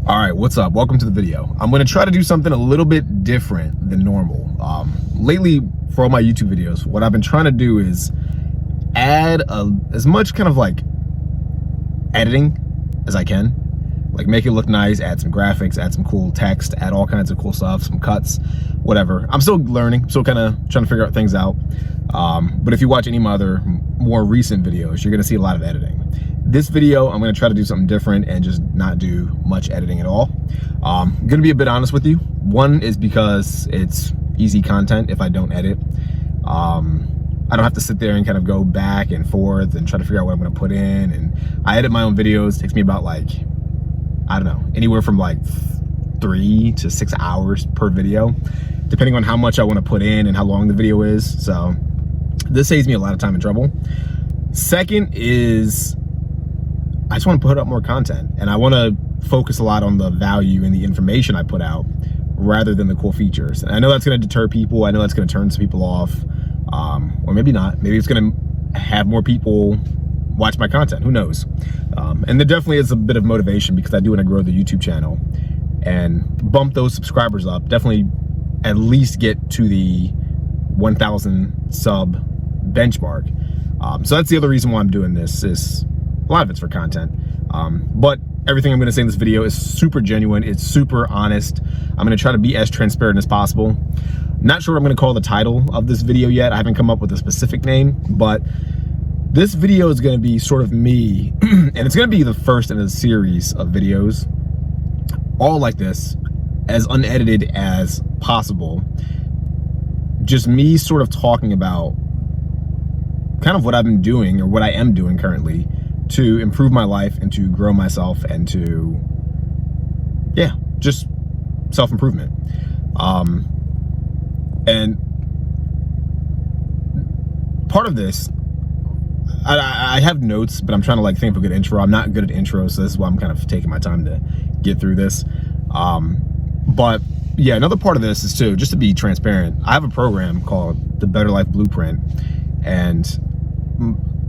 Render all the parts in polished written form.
All right, what's up? Welcome to the video. I'm gonna try to do something a little bit different than normal. Lately, for all my YouTube videos, what I've been trying to do is add as much kind of like editing as I can. Like make it look nice, add some graphics, add some cool text, add all kinds of cool stuff, some cuts, whatever. I'm still learning, still kind of trying to figure out things out. But if you watch any of my other more recent videos, you're gonna see a lot of editing. This video, I'm gonna try to do something different and just not do much editing at all. I'm gonna be a bit honest with you. One is because it's easy content if I don't edit. I don't have to sit there and kind of go back and forth and try to figure out what I'm gonna put in. And I edit my own videos. It takes me about like, I don't know, anywhere from like 3 to 6 hours per video, depending on how much I wanna put in and how long the video is. So this saves me a lot of time and trouble. Second is, I just want to put up more content, and I want to focus a lot on the value and the information I put out rather than the cool features. And I know that's going to deter people. I know that's going to turn some people off, or maybe not. Maybe it's going to have more people watch my content. Who knows? And there definitely is a bit of motivation because I do want to grow the YouTube channel and bump those subscribers up. Definitely at least get to the 1,000 sub benchmark. So that's the other reason why I'm doing this. Is a lot of it's for content, but everything I'm going to say in this video is super genuine. It's super honest. I'm going to try to be as transparent as possible. Not sure what I'm going to call the title of this video yet. I haven't come up with a specific name, but this video is going to be sort of me, and it's going to be the first in a series of videos, all like this, as unedited as possible. Just me sort of talking about kind of what I've been doing, or what I am doing currently, to improve my life and to grow myself and to, yeah, just self-improvement. And part of this, I have notes, but I'm trying to like think of a good intro. I'm not good at intros, so this is why I'm kind of taking my time to get through this. But yeah, another part of this is just to be transparent. I have a program called the Better Life Blueprint, and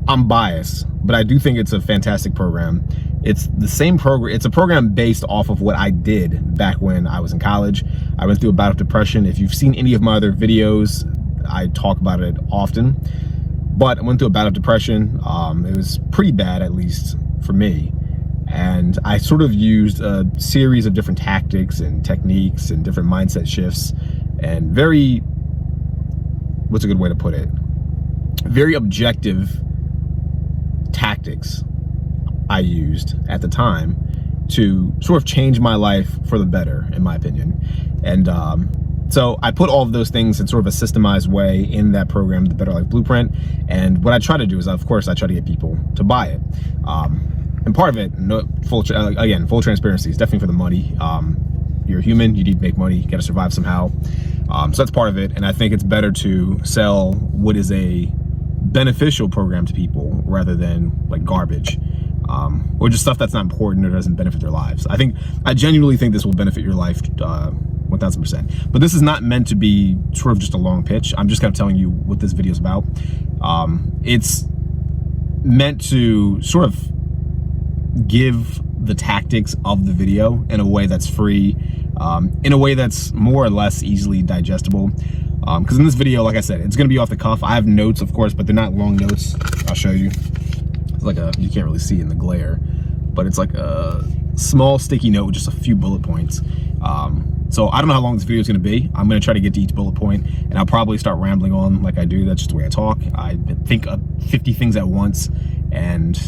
I'm biased, but I do think it's a fantastic program. It's the same program. It's a program based off of what I did back when I was in college. I went through a bout of depression. If you've seen any of my other videos, I talk about it often. But I went through a bout of depression. It was pretty bad, at least for me. And I sort of used a series of different tactics and techniques and different mindset shifts and very, what's a good way to put it? Very objective tactics I used at the time to sort of change my life for the better, in my opinion. And so I put all of those things in sort of a systemized way in that program, the Better Life Blueprint. And what I try to do is, of course, I try to get people to buy it. And part of it, again, full transparency, is definitely for the money. You're human, you need to make money, you gotta survive somehow. So that's part of it. And I think it's better to sell what is a beneficial program to people rather than like garbage, or just stuff that's not important or doesn't benefit their lives. I genuinely think this will benefit your life 1000%. But this is not meant to be sort of just a long pitch. I'm just kind of telling you what this video is about. It's meant to sort of give the tactics of the video in a way that's free, in a way that's more or less easily digestible. Because in this video, like I said, it's going to be off the cuff. I have notes, of course, but they're not long notes. I'll show you. It's like you can't really see in the glare, but it's like a small sticky note with just a few bullet points. So I don't know how long this video is going to be. I'm going to try to get to each bullet point, and I'll probably start rambling on like I do. That's just the way I talk. I think of 50 things at once, and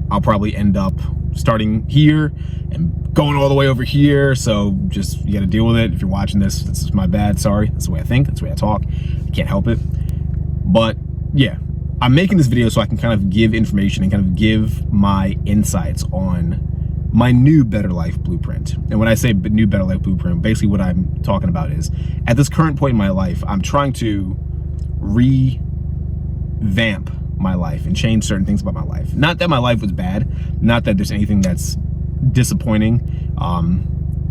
I'll probably end up starting here and going all the way over here. So just, you got to deal with it. If you're watching this, this is my bad. Sorry. That's the way I think. That's the way I talk. I can't help it. But yeah, I'm making this video so I can kind of give information and kind of give my insights on my new Better Life Blueprint. And when I say new Better Life Blueprint, basically what I'm talking about is, at this current point in my life, I'm trying to revamp my life and change certain things about my life. Not that my life was bad, not that there's anything that's disappointing.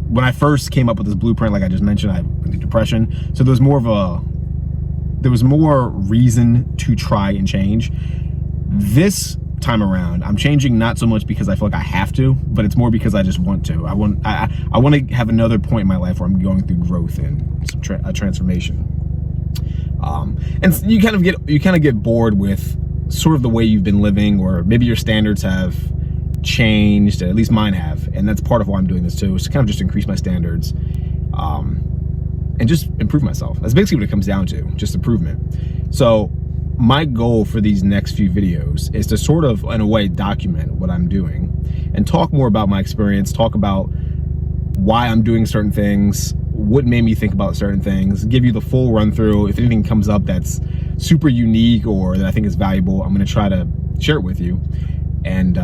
When I first came up with this blueprint, like I just mentioned, I went through depression, so there was more reason to try and change. This time around. I'm changing not so much because I feel like I have to, but it's more because I just want to. I want to have another point in my life where I'm going through growth and a transformation. And you kind of get bored with sort of the way you've been living, or maybe your standards have changed, at least mine have, and that's part of why I'm doing this too, is to kind of just increase my standards and just improve myself. That's basically what it comes down to, just improvement. So my goal for these next few videos is to sort of, in a way, document what I'm doing and talk more about my experience, talk about why I'm doing certain things, what made me think about certain things, give you the full run through. If anything comes up that's super unique or that I think is valuable, I'm going to try to share it with you. And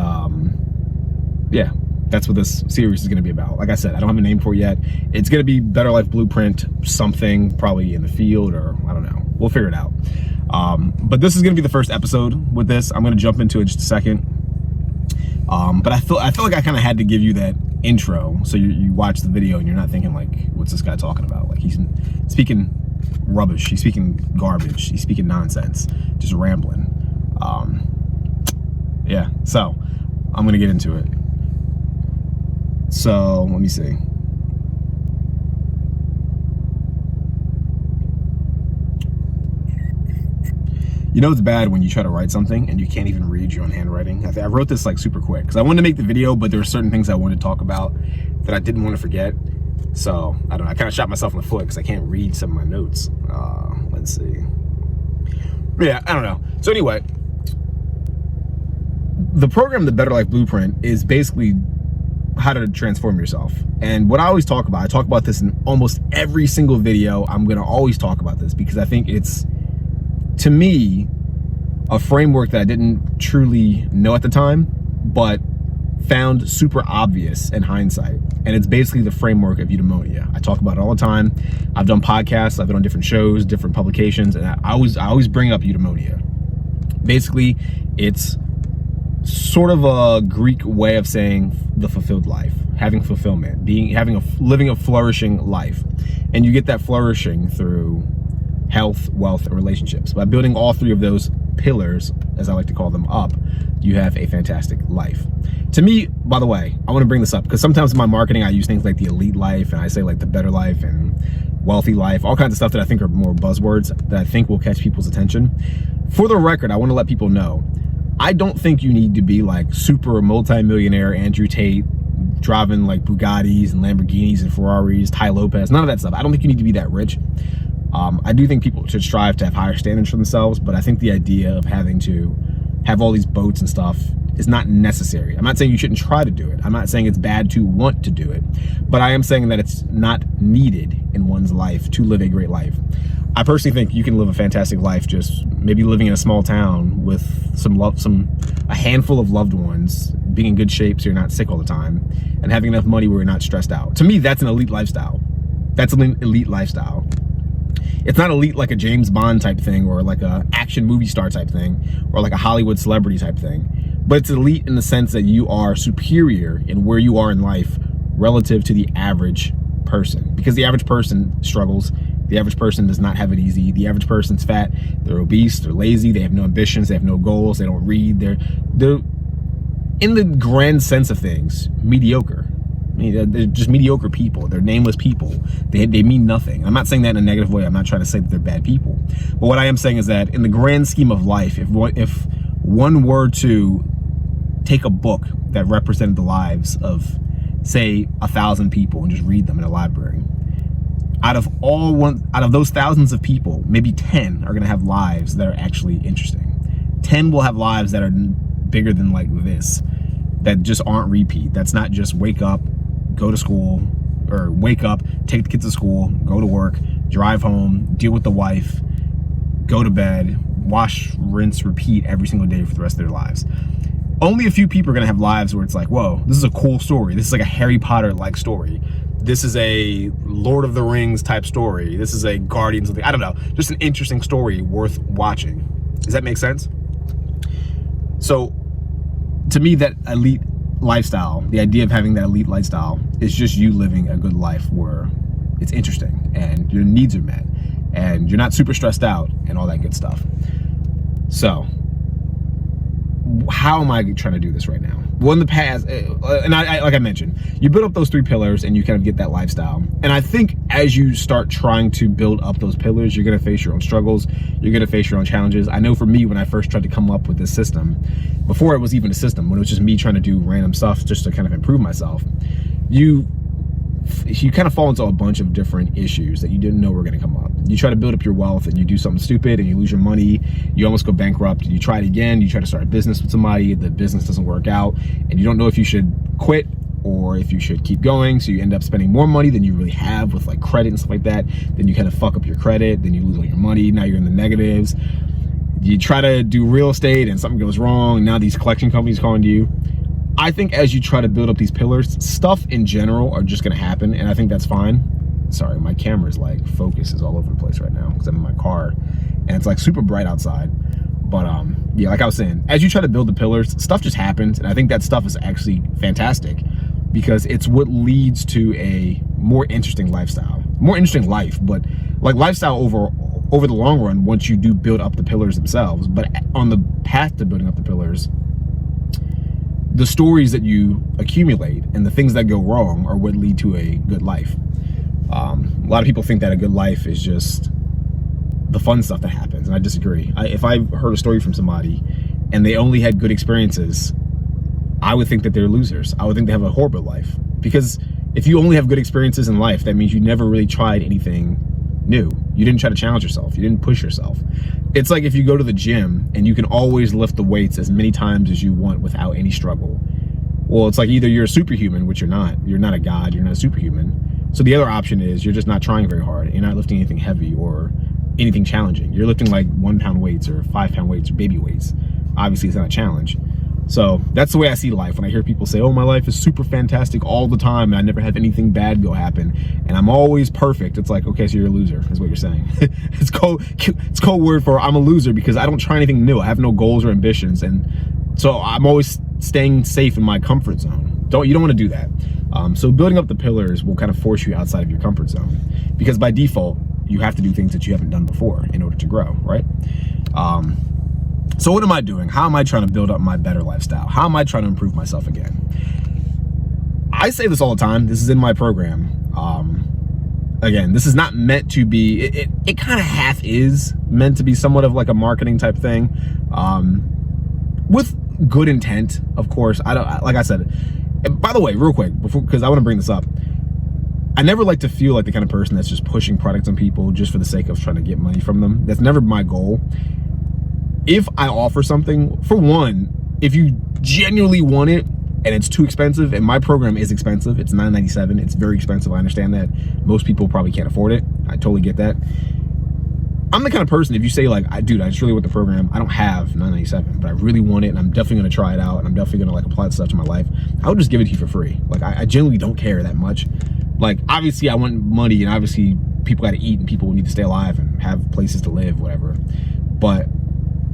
yeah, that's what this series is going to be about. Like I said, I don't have a name for it yet. It's going to be Better Life Blueprint, something probably in the field, or I don't know. We'll figure it out. But this is going to be the first episode with this. I'm going to jump into it in just a second. But I feel like I kind of had to give you that intro, so you watch the video and you're not thinking like, what's this guy talking about? Like, he's speaking rubbish, he's speaking garbage, he's speaking nonsense, just rambling. Yeah, so I'm gonna get into it. So let me see. You know it's bad when you try to write something and you can't even read your own handwriting. I wrote this like super quick because I wanted to make the video, but there were certain things I wanted to talk about that I didn't want to forget. So I don't know, I kind of shot myself in the foot because I can't read some of my notes. Let's see. Yeah, I don't know. So anyway, the program, the Better Life Blueprint, is basically how to transform yourself. And what I always talk about, I talk about this in almost every single video. I'm gonna always talk about this because I think it's, to me, a framework that I didn't truly know at the time, but found super obvious in hindsight. And it's basically the framework of eudaimonia. I talk about it all the time. I've done podcasts, I've been on different shows, different publications, and I always bring up eudaimonia. Basically, it's sort of a Greek way of saying the fulfilled life, having fulfillment, living a flourishing life. And you get that flourishing through health, wealth, and relationships. By building all three of those pillars, as I like to call them, up, you have a fantastic life. To me, by the way, I want to bring this up because sometimes in my marketing I use things like the elite life, and I say like the better life and wealthy life, all kinds of stuff that I think are more buzzwords that I think will catch people's attention. For the record, I want to let people know, I don't think you need to be like super multi-millionaire Andrew Tate, driving like Bugattis and Lamborghinis and Ferraris, Ty Lopez, none of that stuff. I don't think you need to be that rich. I do think people should strive to have higher standards for themselves, but I think the idea of having to have all these boats and stuff is not necessary. I'm not saying you shouldn't try to do it. I'm not saying it's bad to want to do it, but I am saying that it's not needed in one's life to live a great life. I personally think you can live a fantastic life just maybe living in a small town with a handful of loved ones, being in good shape so you're not sick all the time, and having enough money where you're not stressed out. To me, that's an elite lifestyle. That's an elite lifestyle. It's not elite like a James Bond type thing, or like a action movie star type thing, or like a Hollywood celebrity type thing. But it's elite in the sense that you are superior in where you are in life relative to the average person. Because the average person struggles. The average person does not have it easy. The average person's fat, they're obese, they're lazy, they have no ambitions, they have no goals, they don't read, they're in the grand sense of things, mediocre. They're just mediocre people. They're nameless people. They mean nothing. I'm not saying that in a negative way. I'm not trying to say that they're bad people. But what I am saying is that in the grand scheme of life, if one were to take a book that represented the lives of, say, 1,000 people and just read them in a library, out of those thousands of people, maybe 10 are going to have lives that are actually interesting. 10 will have lives that are bigger than like this, that just aren't repeat. That's not just wake up, go to school, or wake up, take the kids to school, go to work, drive home, deal with the wife, go to bed, wash, rinse, repeat every single day for the rest of their lives. Only a few people are gonna have lives where it's like, whoa, this is a cool story. This is like a Harry Potter-like story. This is a Lord of the Rings type story. This is a Guardians of the, I don't know, just an interesting story worth watching. Does that make sense? So to me, that elite lifestyle, the idea of having that elite lifestyle, is just you living a good life where it's interesting and your needs are met and you're not super stressed out and all that good stuff. So how am I trying to do this right now? Well, in the past, and I like I mentioned, you build up those 3 pillars and you kind of get that lifestyle. And I think as you start trying to build up those pillars, you're going to face your own struggles. You're going to face your own challenges. I know for me, when I first tried to come up with this system, before it was even a system, when it was just me trying to do random stuff just to kind of improve myself, you kind of fall into a bunch of different issues that you didn't know were going to come up. You try to build up your wealth and you do something stupid and you lose your money. You almost go bankrupt. You try it again. You try to start a business with somebody. The business doesn't work out and you don't know if you should quit or if you should keep going. So you end up spending more money than you really have with like credit and stuff like that. Then you kind of fuck up your credit. Then you lose all your money. Now you're in the negatives. You try to do real estate and something goes wrong. Now these collection companies calling you. I think as you try to build up these pillars, stuff in general are just going to happen, and I think that's fine. Sorry, my camera's like focus is all over the place right now because I'm in my car and it's like super bright outside. But yeah, like I was saying, as you try to build the pillars, stuff just happens, and I think that stuff is actually fantastic because it's what leads to a more interesting lifestyle, more interesting life, but like lifestyle over the long run once you do build up the pillars themselves. But on the path to building up the pillars, the stories that you accumulate and the things that go wrong are what lead to a good life. A lot of people think that a good life is just the fun stuff that happens, and I disagree. If I heard a story from somebody and they only had good experiences, I would think that they're losers. I would think they have a horrible life, because if you only have good experiences in life, that means you never really tried anything new. You didn't try to challenge yourself. You didn't push yourself. It's like if you go to the gym and you can always lift the weights as many times as you want without any struggle. Well, it's like either you're a superhuman, which you're not. You're not a god. You're not a superhuman. So the other option is you're just not trying very hard. You're not lifting anything heavy or anything challenging. You're lifting like 1 pound weights or 5 pound weights or baby weights. Obviously, it's not a challenge. So that's the way I see life. When I hear people say, oh, my life is super fantastic all the time and I never have anything bad go happen and I'm always perfect, it's like, okay, so you're a loser is what you're saying. It's code word for I'm a loser because I don't try anything new. I have no goals or ambitions, and so I'm always staying safe in my comfort zone. You don't want to do that. So building up the pillars will kind of force you outside of your comfort zone, because by default you have to do things that you haven't done before in order to grow, right? So what am I doing? How am I trying to build up my better lifestyle? How am I trying to improve myself again? I say this all the time. This is in my program. Again, this is not meant to be, it kind of half is meant to be somewhat of like a marketing type thing, with good intent, of course. Like I said, by the way, real quick, because I want to bring this up, I never like to feel like the kind of person that's just pushing products on people just for the sake of trying to get money from them. That's never my goal. If I offer something, for one, if you genuinely want it and it's too expensive, and my program is expensive, it's $9.97, it's very expensive, I understand that. Most people probably can't afford it. I totally get that. I'm the kind of person, if you say like, dude, I just really want the program, I don't have $9.97, but I really want it and I'm definitely gonna try it out and I'm definitely gonna like apply the stuff to my life, I would just give it to you for free. Like I genuinely don't care that much. Like obviously I want money and obviously people gotta eat and people need to stay alive and have places to live, whatever. But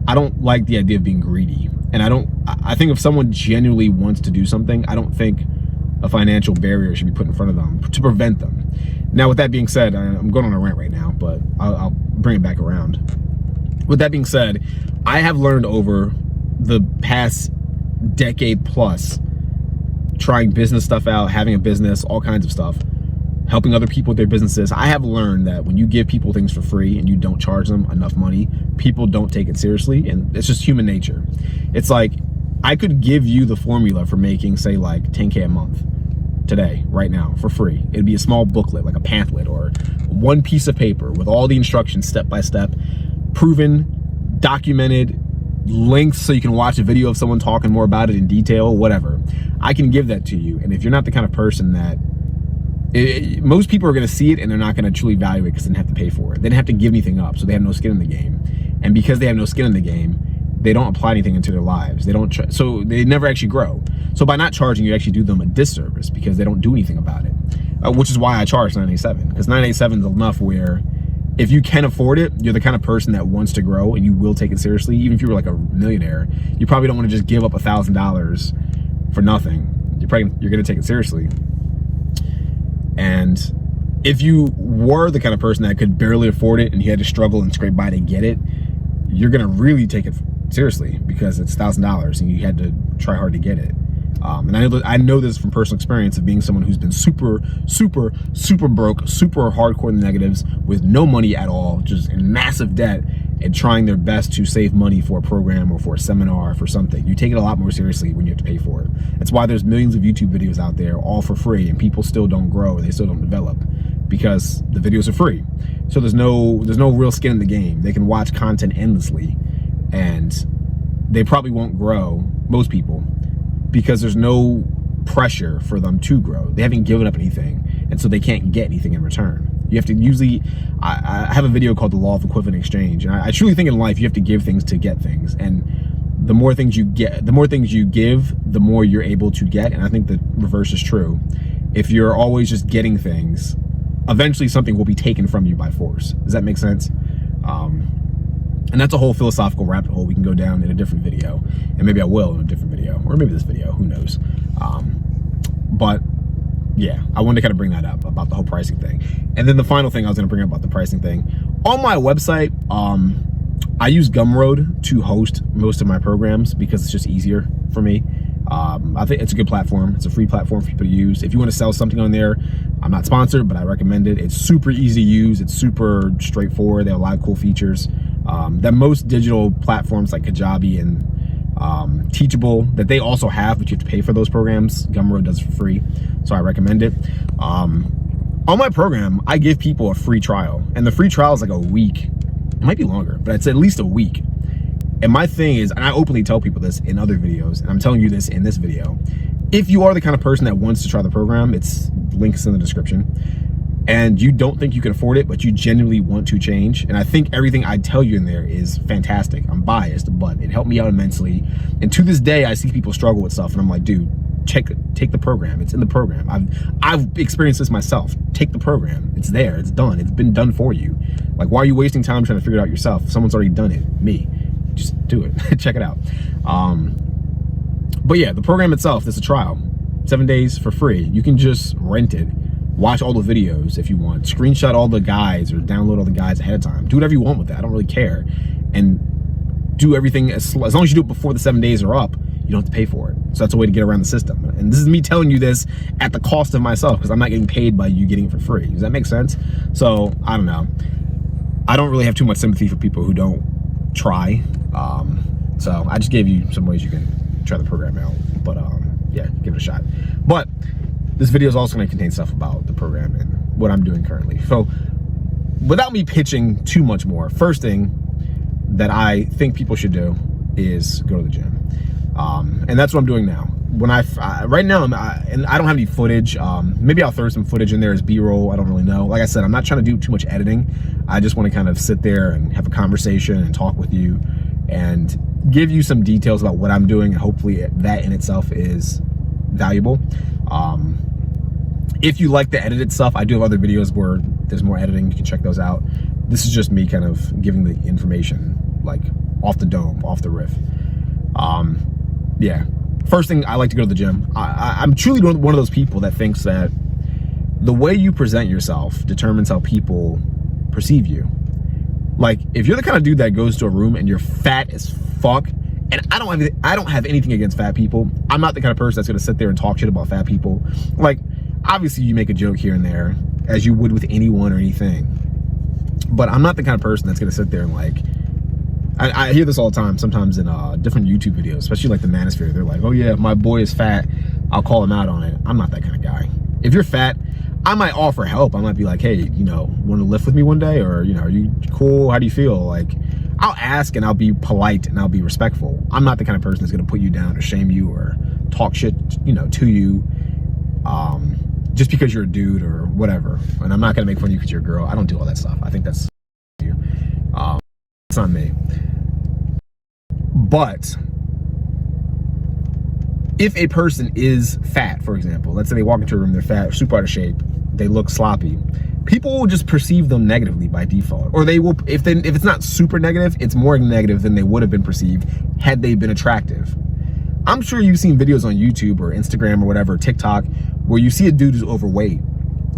I don't like the idea of being greedy. And I think if someone genuinely wants to do something, I don't think a financial barrier should be put in front of them to prevent them. Now, with that being said, I'm going on a rant right now, but I'll bring it back around. With that being said, I have learned over the past decade plus, trying business stuff out, having a business, all kinds of stuff, helping other people with their businesses, I have learned that when you give people things for free and you don't charge them enough money, people don't take it seriously, and it's just human nature. It's like, I could give you the formula for making, say, like 10K a month today, right now, for free. It'd be a small booklet, like a pamphlet, or one piece of paper with all the instructions step by step, proven, documented, links so you can watch a video of someone talking more about it in detail, whatever. I can give that to you, and if you're not the kind of person that most people are going to see it and they're not going to truly value it because they didn't have to pay for it. They didn't have to give anything up, so they have no skin in the game. And because they have no skin in the game, they don't apply anything into their lives. They don't, so they never actually grow. So by not charging, you actually do them a disservice because they don't do anything about it. Which is why I charge $9.87, because $9.87 is enough where if you can afford it, you're the kind of person that wants to grow and you will take it seriously. Even if you were like a millionaire, you probably don't want to just give up $1,000 for nothing. You're going to take it seriously. And if you were the kind of person that could barely afford it and you had to struggle and scrape by to get it, you're gonna really take it seriously, because it's $1,000 and you had to try hard to get it. And I know this from personal experience of being someone who's been super broke, super hardcore in the negatives, with no money at all, just in massive debt, and trying their best to save money for a program or for a seminar or for something. You take it a lot more seriously when you have to pay for it. That's why there's millions of YouTube videos out there all for free, and people still don't grow and they still don't develop, because the videos are free. So there's no real skin in the game. They can watch content endlessly and they probably won't grow, most people, because there's no pressure for them to grow. They haven't given up anything, and so they can't get anything in return. You have to usually, I have a video called The Law of Equivalent Exchange, and I truly think in life you have to give things to get things, and the more things you get, the more things you give, the more you're able to get. And I think the reverse is true. If you're always just getting things, eventually something will be taken from you by force. Does that make sense? And that's a whole philosophical rabbit hole we can go down in a different video, and maybe I will in a different video, or maybe this video, who knows. But yeah, I wanted to kind of bring that up about the whole pricing thing. And then the final thing I was going to bring up about the pricing thing, on my website, I use Gumroad to host most of my programs because it's just easier for me. I think it's a good platform. It's a free platform for people to use. If you want to sell something on there, I'm not sponsored, but I recommend it. It's super easy to use. It's super straightforward. They have a lot of cool features that most digital platforms like Kajabi and Teachable, that they also have, but you have to pay for those programs. Gumroad does it for free, so I recommend it. On my program, I give people a free trial, and the free trial is like a week. It might be longer, but it's at least a week. And my thing is, and I openly tell people this in other videos, and I'm telling you this in this video, if you are the kind of person that wants to try the program, it's links in the description, and you don't think you can afford it, but you genuinely want to change, and I think everything I tell you in there is fantastic. I'm biased, but it helped me out immensely. And to this day, I see people struggle with stuff, and I'm like, dude, take the program. It's in the program. I've experienced this myself. Take the program. It's there. It's done. It's been done for you. Like, why are you wasting time trying to figure it out yourself? Someone's already done it. Me. Just do it. Check it out. But yeah, the program itself is a trial. 7 days for free. You can just rent it. Watch all the videos if you want. Screenshot all the guides or download all the guides ahead of time. Do whatever you want with that. I don't really care. And do everything as long as you do it before the 7 days are up, you don't have to pay for it. So that's a way to get around the system. And this is me telling you this at the cost of myself, because I'm not getting paid by you getting it for free. Does that make sense? So I don't know. I don't really have too much sympathy for people who don't try. So I just gave you some ways you can try the program out. But yeah, give it a shot. But this video is also going to contain stuff about the program and what I'm doing currently. So without me pitching too much more, first thing that I think people should do is go to the gym. And that's what I'm doing now. When right now, and I don't have any footage. Maybe I'll throw some footage in there as B-roll. I don't really know. Like I said, I'm not trying to do too much editing. I just want to kind of sit there and have a conversation and talk with you and give you some details about what I'm doing. And hopefully that in itself is valuable. If you like the edited stuff, I do have other videos where there's more editing. You can check those out. This is just me kind of giving the information like off the dome, off the riff. Yeah. First thing, I like to go to the gym. I'm truly one of those people that thinks that the way you present yourself determines how people perceive you. Like, if you're the kind of dude that goes to a room and you're fat as fuck, and I don't have anything against fat people. I'm not the kind of person that's gonna sit there and talk shit about fat people. Like, obviously you make a joke here and there, as you would with anyone or anything. But I'm not the kind of person that's gonna sit there and like, I hear this all the time, sometimes in different YouTube videos, especially like the Manosphere. They're like, oh yeah, if my boy is fat, I'll call him out on it. I'm not that kind of guy. If you're fat, I might offer help. I might be like, hey, you know, want to lift with me one day? Or, you know, are you cool? How do you feel? Like, I'll ask and I'll be polite and I'll be respectful. I'm not the kind of person that's going to put you down or shame you or talk shit, you know, to you just because you're a dude or whatever. And I'm not going to make fun of you because you're a girl. I don't do all that stuff. I think that's you. It's not me. But if a person is fat, for example, let's say they walk into a room, they're fat, super out of shape, they look sloppy, people will just perceive them negatively by default. Or they will, if it's not super negative, it's more negative than they would have been perceived had they been attractive. I'm sure you've seen videos on YouTube or Instagram or whatever, TikTok, where you see a dude who's overweight.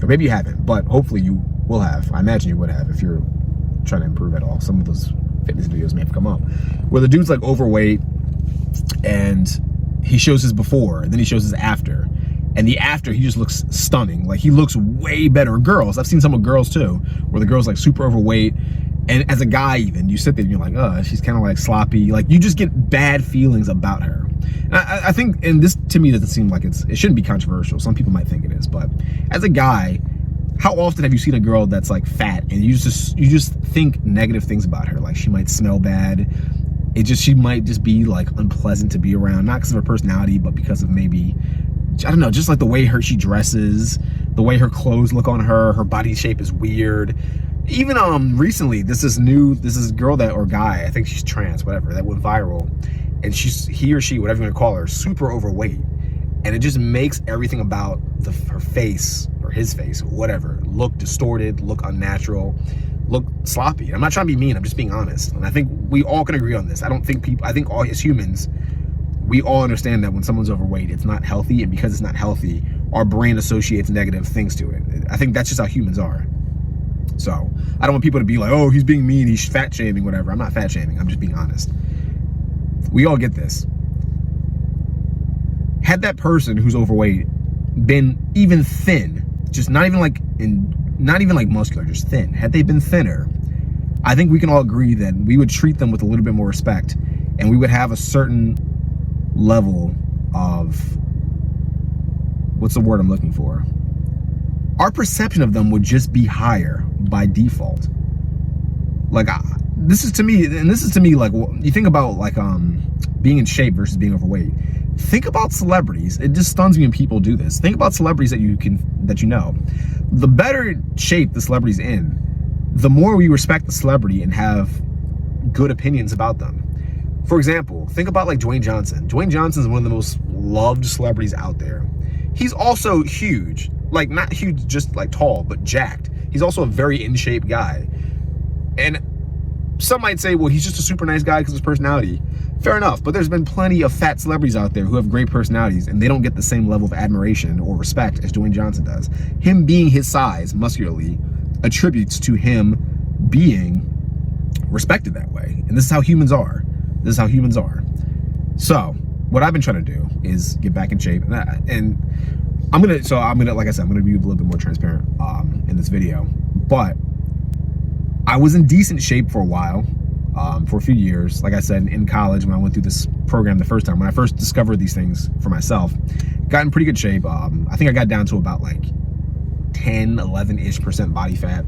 Or maybe you haven't, but hopefully you will have. I imagine you would have if you're trying to improve at all. Some of those fitness videos may have come up, where the dude's like overweight and he shows his before and then he shows his after. And the after, he just looks stunning. Like, he looks way better. Girls, I've seen some of girls too, where the girl's like super overweight. And as a guy even, you sit there and you're like, oh, she's kind of like sloppy. Like, you just get bad feelings about her. And I think, and this to me doesn't seem like it shouldn't be controversial. Some people might think it is, but as a guy, how often have you seen a girl that's like fat and you just think negative things about her? Like, she might smell bad. She might just be like unpleasant to be around, not because of her personality, but because of maybe, I don't know, just like the way she dresses, the way her clothes look on her body shape is weird. Even recently, this girl or guy, I think she's trans, whatever, that went viral, and he or she, whatever you want to call her, super overweight, and it just makes everything about her face or his face, whatever, look distorted, look unnatural, look sloppy. And I'm not trying to be mean, I'm just being honest. And I think we all can agree on this. I think all as humans, we all understand that when someone's overweight, it's not healthy, and because it's not healthy, our brain associates negative things to it. I think that's just how humans are. So I don't want people to be like, oh, he's being mean, he's fat shaming, whatever. I'm not fat shaming, I'm just being honest. We all get this. Had that person who's overweight been even thin, just not even like muscular, just thin, had they been thinner, I think we can all agree that we would treat them with a little bit more respect, and we would have a certain level of, what's the word I'm looking for? Our perception of them would just be higher by default. Like, this is to me like, you think about like being in shape versus being overweight. Think about celebrities. It just stuns me when people do this. Think about celebrities that you know. The better shape the celebrity's in, the more we respect the celebrity and have good opinions about them. For example, think about like Dwayne Johnson. Dwayne Johnson is one of the most loved celebrities out there. He's also huge, like not huge, just like tall, but jacked. He's also a very in shape guy. And some might say, well, he's just a super nice guy because of his personality. Fair enough, but there's been plenty of fat celebrities out there who have great personalities and they don't get the same level of admiration or respect as Dwayne Johnson does. Him being his size, muscularly, attributes to him being respected that way. And this is how humans are. This is how humans are. So what I've been trying to do is get back in shape, and I'm gonna, like I said, I'm gonna be a little bit more transparent in this video. But I was in decent shape for a while, for a few years. Like I said, in college, when I went through this program the first time, when I first discovered these things for myself, got in pretty good shape. I think I got down to about like 10, 11-ish% body fat.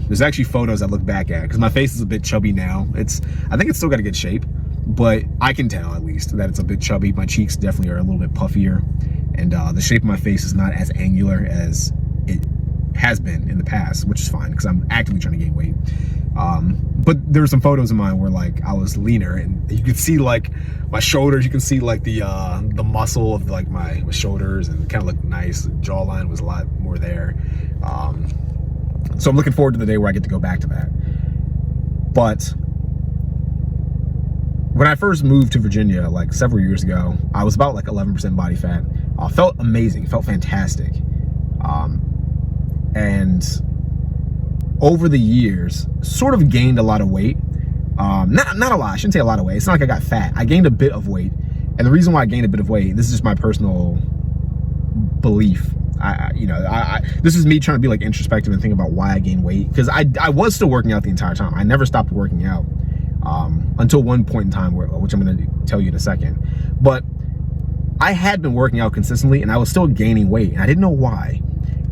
There's actually photos I look back at because my face is a bit chubby now. I think it's still got a good shape, but I can tell at least that it's a bit chubby. My cheeks definitely are a little bit puffier, and the shape of my face is not as angular as it has been in the past, which is fine because I'm actively trying to gain weight. But there were some photos of mine where like I was leaner, and you could see like my shoulders, you can see like the muscle of like my shoulders, and it kind of looked nice. The jawline was a lot more there. So I'm looking forward to the day where I get to go back to that. But when I first moved to Virginia, like several years ago, I was about like 11% body fat. Felt amazing, felt fantastic. And over the years, sort of gained a lot of weight. Not a lot, I shouldn't say a lot of weight. It's not like I got fat. I gained a bit of weight. And the reason why I gained a bit of weight, this is just my personal belief. This is me trying to be like introspective and think about why I gained weight, because I was still working out the entire time. I never stopped working out until one point in time, which I'm going to tell you in a second. But I had been working out consistently, and I was still gaining weight, and I didn't know why.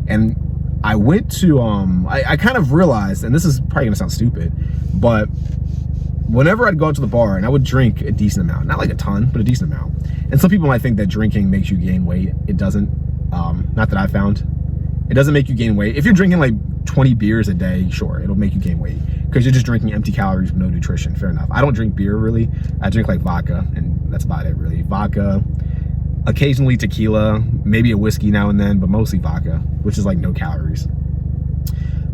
And I went to I kind of realized, and this is probably going to sound stupid, but whenever I'd go out to the bar and I would drink a decent amount, not like a ton, but a decent amount. And some people might think that drinking makes you gain weight. It doesn't. Not that I found. It doesn't make you gain weight. If you're drinking like 20 beers a day, sure, it'll make you gain weight because you're just drinking empty calories with no nutrition. Fair enough. I don't drink beer really. I drink like vodka, and that's about it really. Vodka, occasionally tequila, maybe a whiskey now and then, but mostly vodka, which is like no calories.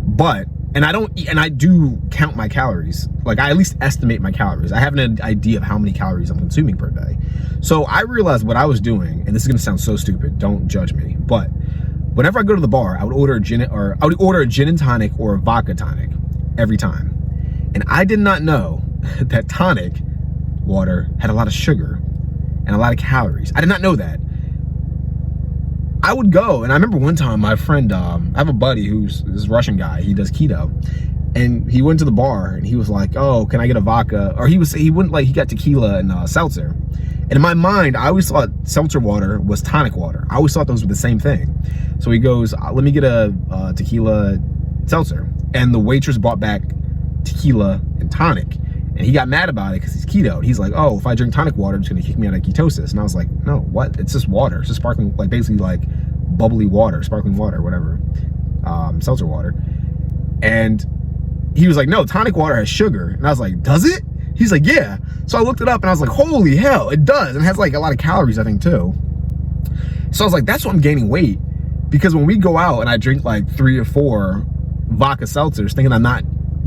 But, and I do count my calories. Like I at least estimate my calories. I have an idea of how many calories I'm consuming per day. So I realized what I was doing, and this is gonna sound so stupid, don't judge me, but whenever I go to the bar, I would order a gin and tonic or a vodka tonic every time. And I did not know that tonic water had a lot of sugar and a lot of calories. I did not know that. I would go, and I remember one time my friend, I have a buddy who's this Russian guy, he does keto, and he went to the bar and he was like, oh, can I get a vodka? Or he got tequila and seltzer. And in my mind, I always thought seltzer water was tonic water. I always thought those were the same thing. So he goes, let me get a tequila seltzer. And the waitress brought back tequila and tonic. And he got mad about it because he's keto. And he's like, oh, if I drink tonic water, it's gonna kick me out of ketosis. And I was like, no, what? It's just water. It's just sparkling, like basically like bubbly water, sparkling water, whatever, seltzer water. And he was like, no, tonic water has sugar. And I was like, does it? He's like, yeah. So I looked it up and I was like, holy hell, it does. And it has like a lot of calories, I think, too. So I was like, that's why I'm gaining weight. Because when we go out and I drink like 3 or 4 vodka seltzers, thinking I'm not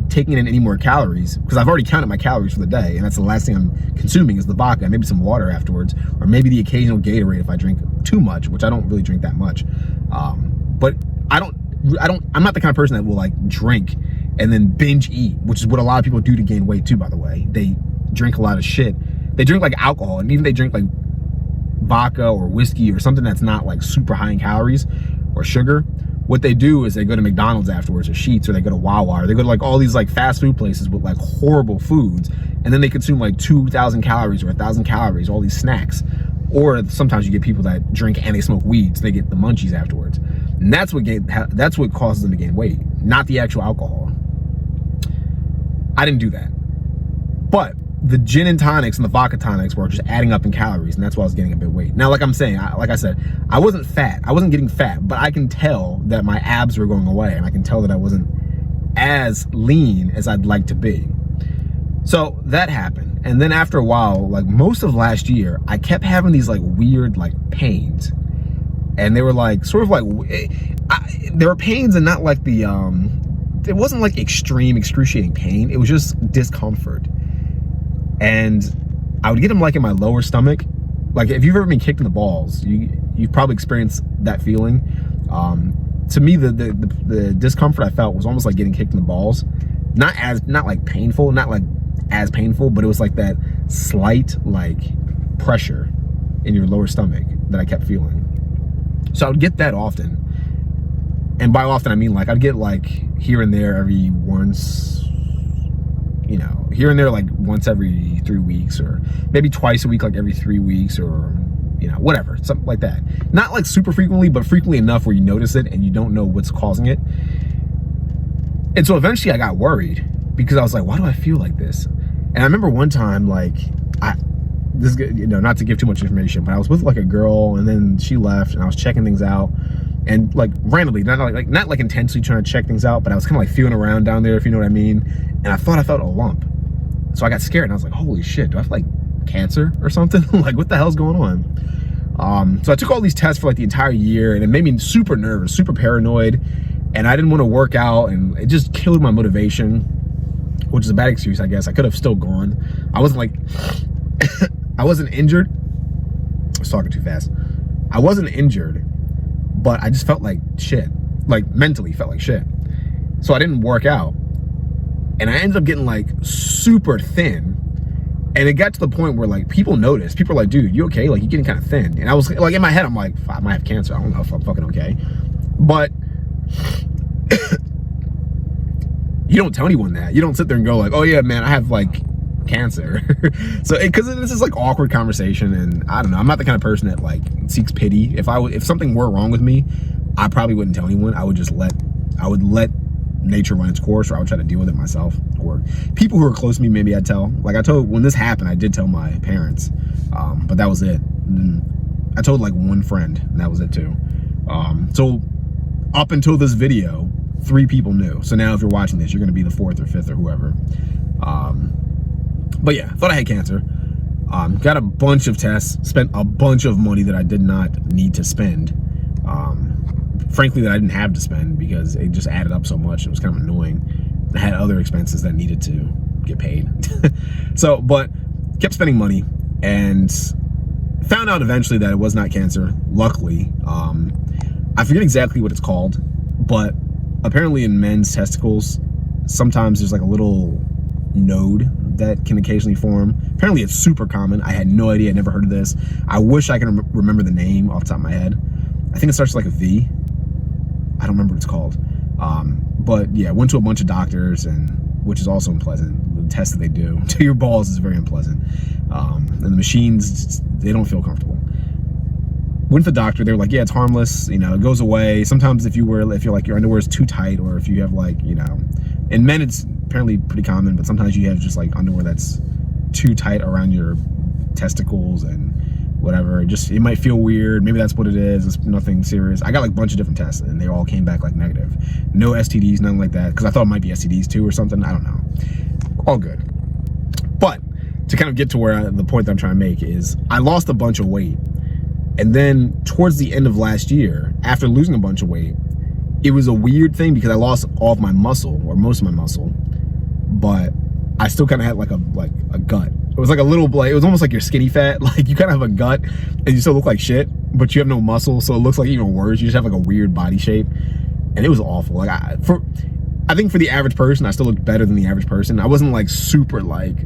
taking in any more calories, because I've already counted my calories for the day, and that's the last thing I'm consuming is the vodka, maybe some water afterwards, or maybe the occasional Gatorade if I drink too much, which I don't really drink that much. But I'm not the kind of person that will like drink and then binge eat, which is what a lot of people do to gain weight too, by the way. They drink a lot of shit. They drink like alcohol, and even they drink like vodka or whiskey or something that's not like super high in calories or sugar. What they do is they go to McDonald's afterwards, or Sheetz, or they go to Wawa, or they go to like all these like fast food places with like horrible foods, and then they consume like 2,000 calories or 1,000 calories, all these snacks. Or sometimes you get people that drink and they smoke weed, so they get the munchies afterwards. And that's what causes them to gain weight, not the actual alcohol. I didn't do that. But the gin and tonics and the vodka tonics were just adding up in calories, and that's why I was getting a bit weight. Now, like I'm saying, like I said, I wasn't fat. I wasn't getting fat, but I can tell that my abs were going away, and I can tell that I wasn't as lean as I'd like to be. So that happened. And then after a while, like most of last year, I kept having these like weird like pains. And they were like, sort of like, there were pains and not like the, it wasn't like extreme excruciating pain. It was just discomfort. And I would get them like in my lower stomach. Like if you've ever been kicked in the balls, you've probably experienced that feeling. To me, the discomfort I felt was almost like getting kicked in the balls. Not like painful, not like as painful, but it was like that slight like pressure in your lower stomach that I kept feeling. So I would get that often. And by often, I mean like I'd get like here and there every once, you know, here and there like once every 3 weeks, or maybe twice a week, like every 3 weeks, or, you know, whatever, something like that. Not like super frequently, but frequently enough where you notice it and you don't know what's causing it. And so eventually I got worried because I was like, why do I feel like this? And I remember one time, like, you know, not to give too much information, but I was with like a girl, and then she left, and I was checking things out, and like randomly, not like intensely trying to check things out, but I was kind of like feeling around down there, if you know what I mean. And I thought I felt a lump, so I got scared, and I was like, holy shit, do I have like cancer or something? Like, what the hell's going on? So I took all these tests for like the entire year, and it made me super nervous, super paranoid, and I didn't want to work out, and it just killed my motivation, which is a bad excuse, I guess. I could have still gone. I wasn't like, I wasn't injured. I was talking too fast. I wasn't injured, but I just felt like shit. Like mentally felt like shit. So I didn't work out. And I ended up getting like super thin. And it got to the point where like people noticed. People were like, dude, you okay? Like, you're getting kind of thin. And I was like, in my head, I'm like, I might have cancer. I don't know if I'm fucking okay. But you don't tell anyone that. You don't sit there and go like, oh yeah, man, I have like cancer. So because this is like awkward conversation, and I don't know, I'm not the kind of person that like seeks pity. If something were wrong with me, I probably wouldn't tell anyone. I would let nature run its course, or I would try to deal with it myself. Or people who are close to me, maybe I'd tell. Like when this happened, I did tell my parents, but that was it. And I told like one friend, and that was it too. So up until this video, 3 people knew. So now if you're watching this, you're gonna be the 4th or 5th or whoever. But yeah, thought I had cancer. Got a bunch of tests, spent a bunch of money that I did not need to spend. Frankly, that I didn't have to spend because it just added up so much. It was kind of annoying. I had other expenses that needed to get paid. So, but kept spending money and found out eventually that it was not cancer, luckily. I forget exactly what it's called, but apparently in men's testicles, sometimes there's like a little node that can occasionally form. Apparently it's super common. I had no idea, I never heard of this. I wish I could remember the name off the top of my head. I think it starts like a V. I don't remember what it's called. But yeah, went to a bunch of doctors, and which is also unpleasant. The test that they do to your balls is very unpleasant. And the machines, they don't feel comfortable. Went to the doctor, they were like, yeah, it's harmless, you know, it goes away. Sometimes if you're like your underwear is too tight, or if you have like, you know, in men it's apparently pretty common, but sometimes you have just like underwear that's too tight around your testicles and whatever. It might feel weird. Maybe that's what it is. It's nothing serious. I got like a bunch of different tests, and they all came back like negative. No STDs, nothing like that, because I thought it might be STDs too or something. I don't know. All good. But to kind of get to where the point that I'm trying to make is, I lost a bunch of weight. And then towards the end of last year, after losing a bunch of weight, it was a weird thing because I lost all of my muscle, or most of my muscle, but I still kind of had like a gut. It was like a little, like, it was almost like your skinny fat. Like you kind of have a gut and you still look like shit, but you have no muscle, so it looks like even worse. You just have like a weird body shape, and it was awful. Like I think for the average person, I still looked better than the average person. I wasn't like super like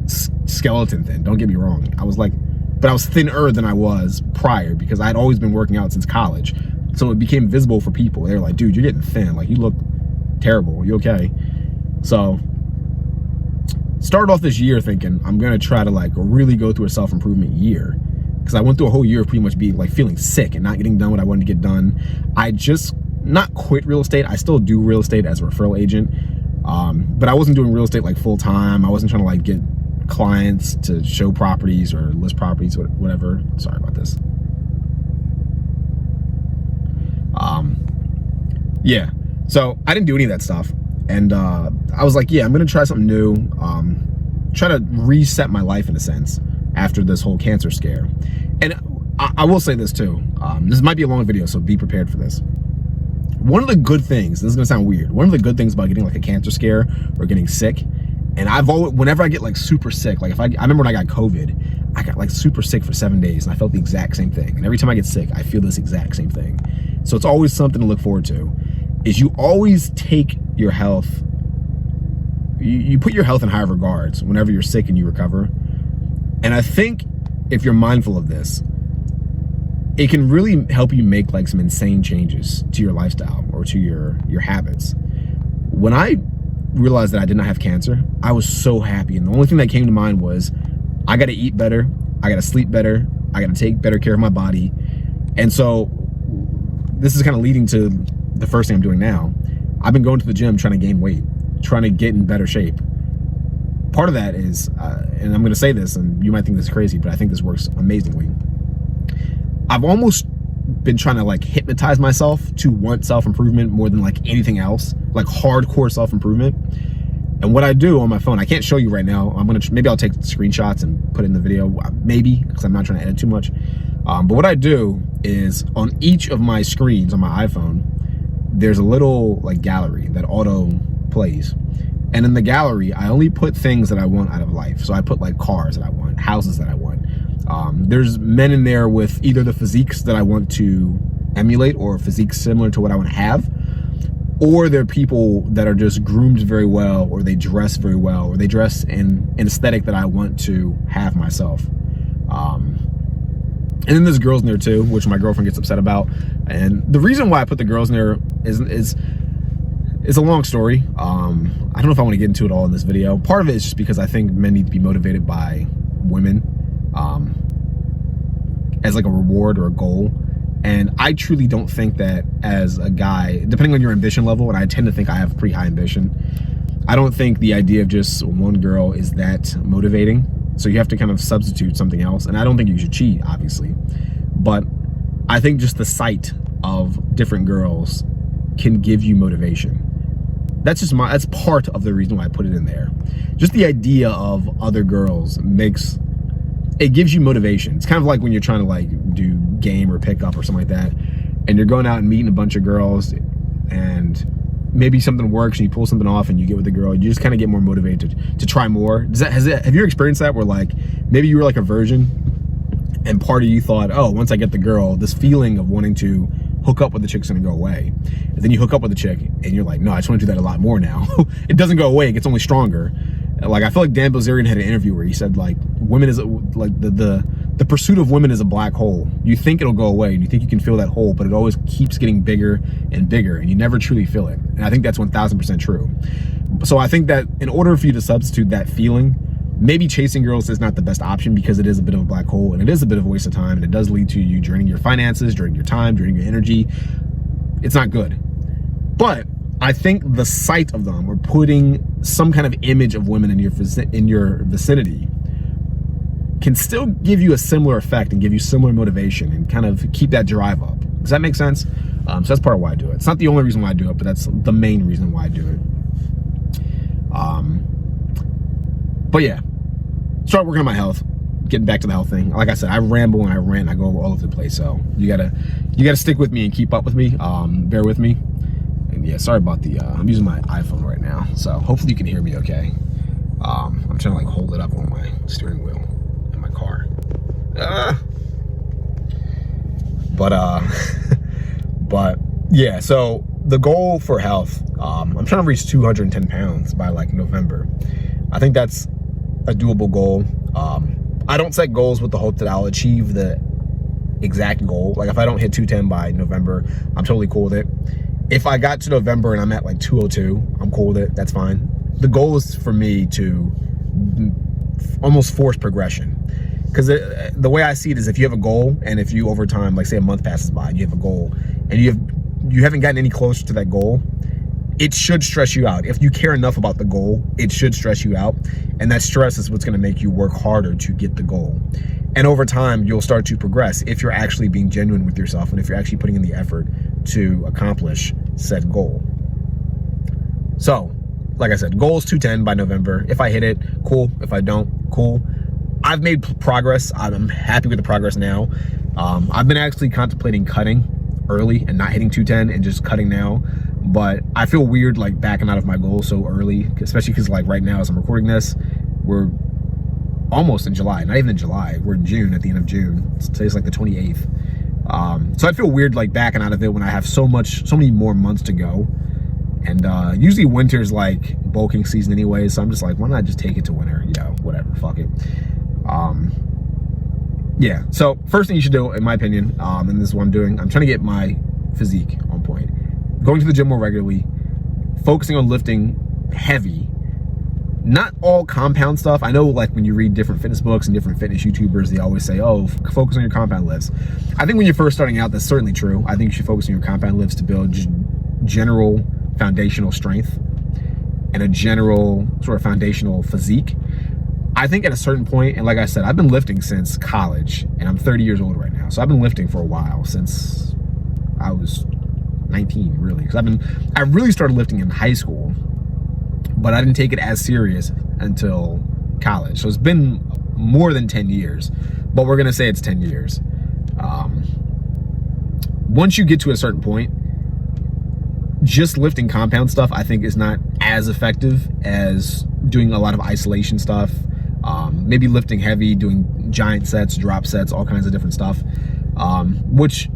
skeleton thin. Don't get me wrong. I was like, but I was thinner than I was prior because I'd always been working out since college. So it became visible for people. They were like, dude, you're getting thin. Like, you look terrible. Are you okay? So started off this year thinking I'm going to try to like really go through a self-improvement year, because I went through a whole year of pretty much being like feeling sick and not getting done what I wanted to get done. I just not quit real estate. I still do real estate as a referral agent. But I wasn't doing real estate like full time. I wasn't trying to like get clients to show properties or list properties or whatever. Sorry about this. Yeah, so I didn't do any of that stuff, and I was like, yeah, I'm gonna try something new, try to reset my life in a sense after this whole cancer scare. And I will say this too, this might be a long video, so be prepared for this. One of the good things, this is gonna sound weird, one of the good things about getting like a cancer scare or getting sick, and I've always, whenever I get like super sick, like I remember when I got COVID, I got like super sick for 7 days, and I felt the exact same thing. And every time I get sick, I feel this exact same thing. So it's always something to look forward to, is you always take your health, you put your health in higher regards whenever you're sick and you recover. And I think if you're mindful of this, it can really help you make like some insane changes to your lifestyle or to your habits. When I realized that I did not have cancer, I was so happy. And the only thing that came to mind was, I got to eat better, I got to sleep better, I got to take better care of my body. And so this is kind of leading to the first thing I'm doing now. I've been going to the gym trying to gain weight, trying to get in better shape. Part of that is, and I'm going to say this, and you might think this is crazy, but I think this works amazingly. I've almost been trying to like hypnotize myself to want self-improvement more than like anything else, like hardcore self-improvement. And what I do on my phone, I can't show you right now. Maybe I'll take screenshots and put it in the video, maybe, because I'm not trying to edit too much. But what I do is, on each of my screens on my iPhone, there's a little like gallery that auto plays. And in the gallery, I only put things that I want out of life. So I put like cars that I want, houses that I want. There's men in there with either the physiques that I want to emulate or physiques similar to what I want to have, or they're people that are just groomed very well, or they dress very well, or they dress in an aesthetic that I want to have myself. And then there's girls in there too, which my girlfriend gets upset about. And the reason why I put the girls in there is a long story. I don't know if I want to get into it all in this video. Part of it is just because I think men need to be motivated by women as like a reward or a goal. And I truly don't think that as a guy, depending on your ambition level, and I tend to think I have pretty high ambition, I don't think the idea of just one girl is that motivating. So you have to kind of substitute something else. And I don't think you should cheat, obviously. But I think just the sight of different girls can give you motivation. That's part of the reason why I put it in there. Just the idea of other girls it gives you motivation. It's kind of like when you're trying to like do game or pickup or something like that, and you're going out and meeting a bunch of girls, and maybe something works and you pull something off and you get with the girl, you just kind of get more motivated to try more. Have you experienced that, where like maybe you were like a virgin and part of you thought, oh, once I get the girl, this feeling of wanting to hook up with the chick's gonna go away. And then you hook up with the chick and you're like, no, I just want to do that a lot more now. It doesn't go away, it gets only stronger. Like, I feel like Dan Bilzerian had an interview where he said, like, women is like the pursuit of women is a black hole. You think it'll go away and you think you can fill that hole, but it always keeps getting bigger and bigger and you never truly fill it. And I think that's 1000% true. So I think that in order for you to substitute that feeling, maybe chasing girls is not the best option, because it is a bit of a black hole and it is a bit of a waste of time, and it does lead to you draining your finances, draining your time, draining your energy. It's not good. But I think the sight of them, or putting some kind of image of women in your vicinity, can still give you a similar effect and give you similar motivation and kind of keep that drive up. Does that make sense? So that's part of why I do it. It's not the only reason why I do it, but that's the main reason why I do it. But yeah, start working on my health, getting back to the health thing. Like I said, I ramble and I rant, I go all over the place. So you gotta stick with me and keep up with me. Bear with me. And yeah, sorry about the, I'm using my iPhone right now, so hopefully you can hear me okay. I'm trying to like hold it up on my steering wheel in my car. But yeah, so the goal for health, I'm trying to reach 210 pounds by like November. I think that's a doable goal. I don't set goals with the hope that I'll achieve the exact goal. Like, if I don't hit 210 by November, I'm totally cool with it. If I got to November and I'm at like 202, I'm cool with it. That's fine. The goal is for me to almost force progression. Because the way I see it is, if you have a goal, and if you over time, like say a month passes by and you have a goal and you haven't gotten any closer to that goal, it should stress you out. If you care enough about the goal, it should stress you out. And that stress is what's going to make you work harder to get the goal. And over time, you'll start to progress if you're actually being genuine with yourself and if you're actually putting in the effort to accomplish said goal. So, like I said, goal is 210 by November. If I hit it, cool. If I don't, cool. I've made progress. I'm happy with the progress now. I've been actually contemplating cutting early and not hitting 210 and just cutting now. But I feel weird like backing out of my goal so early, especially because like right now as I'm recording this, we're almost in July. Not even in July, we're in June, at the end of June. Today's like the 28th. So I feel weird like backing out of it when I have so many more months to go. And usually winter's like bulking season anyway, so I'm just like, why not just take it to winter? You know, whatever, fuck it. Yeah, so first thing you should do, in my opinion, and this is what I'm doing, I'm trying to get my physique on point. Going to the gym more regularly, focusing on lifting heavy, not all compound stuff. I know like when you read different fitness books and different fitness YouTubers, they always say, oh, focus on your compound lifts. I think when you're first starting out, that's certainly true. I think you should focus on your compound lifts to build general foundational strength and a general sort of foundational physique. I think at a certain point, and like I said, I've been lifting since college, and I'm 30 years old right now. So I've been lifting for a while, since I was 19, really. Because I really started lifting in high school, but I didn't take it as serious until college. So it's been more than 10 years, but we're gonna say it's 10 years. Once you get to a certain point, just lifting compound stuff, I think, is not as effective as doing a lot of isolation stuff. Maybe lifting heavy, doing giant sets, drop sets, all kinds of different stuff. Which,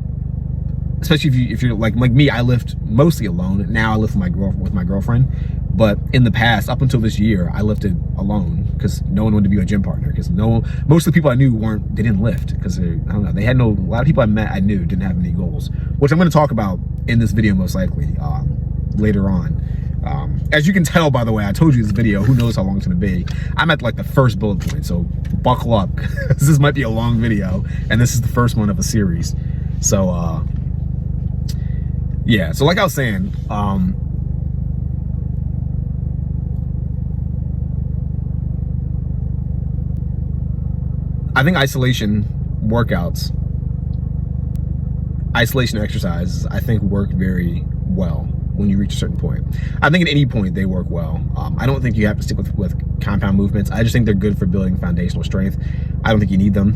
especially if you're like me, I lift mostly alone. Now I lift with my girlfriend. But in the past, up until this year, I lifted alone because no one wanted to be a gym partner. Because most of the people I knew didn't lift because I don't know, a lot of people I met I knew didn't have any goals, which I'm going to talk about in this video most likely later on. As you can tell, by the way, I told you this video, who knows how long it's going to be. I'm at like the first bullet point, so buckle up. This might be a long video, and this is the first one of a series. So yeah, so like I was saying, I think isolation exercises, I think work very well when you reach a certain point. I think at any point they work well. I don't think you have to stick with compound movements. I just think they're good for building foundational strength. I don't think you need them.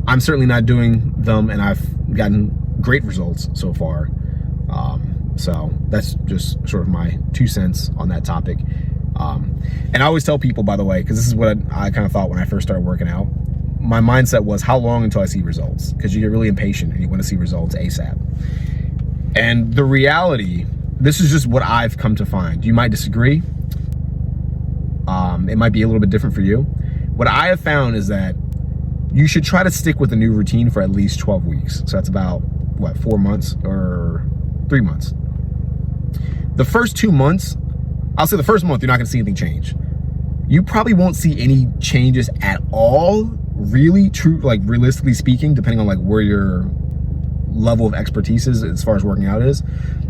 I'm certainly not doing them, and I've gotten great results so far. So that's just sort of my 2 cents on that topic. And I always tell people, by the way, because this is what I kind of thought when I first started working out, my mindset was, how long until I see results? Because you get really impatient and you want to see results ASAP. And the reality, this is just what I've come to find. You might disagree. It might be a little bit different for you. What I have found is that you should try to stick with a new routine for at least 12 weeks. So that's about, what, 4 months or 3 months. The first 2 months, I'll say the first month, you're not gonna see anything change. You probably won't see any changes at all, really, like realistically speaking, depending on like where your level of expertise is as far as working out is,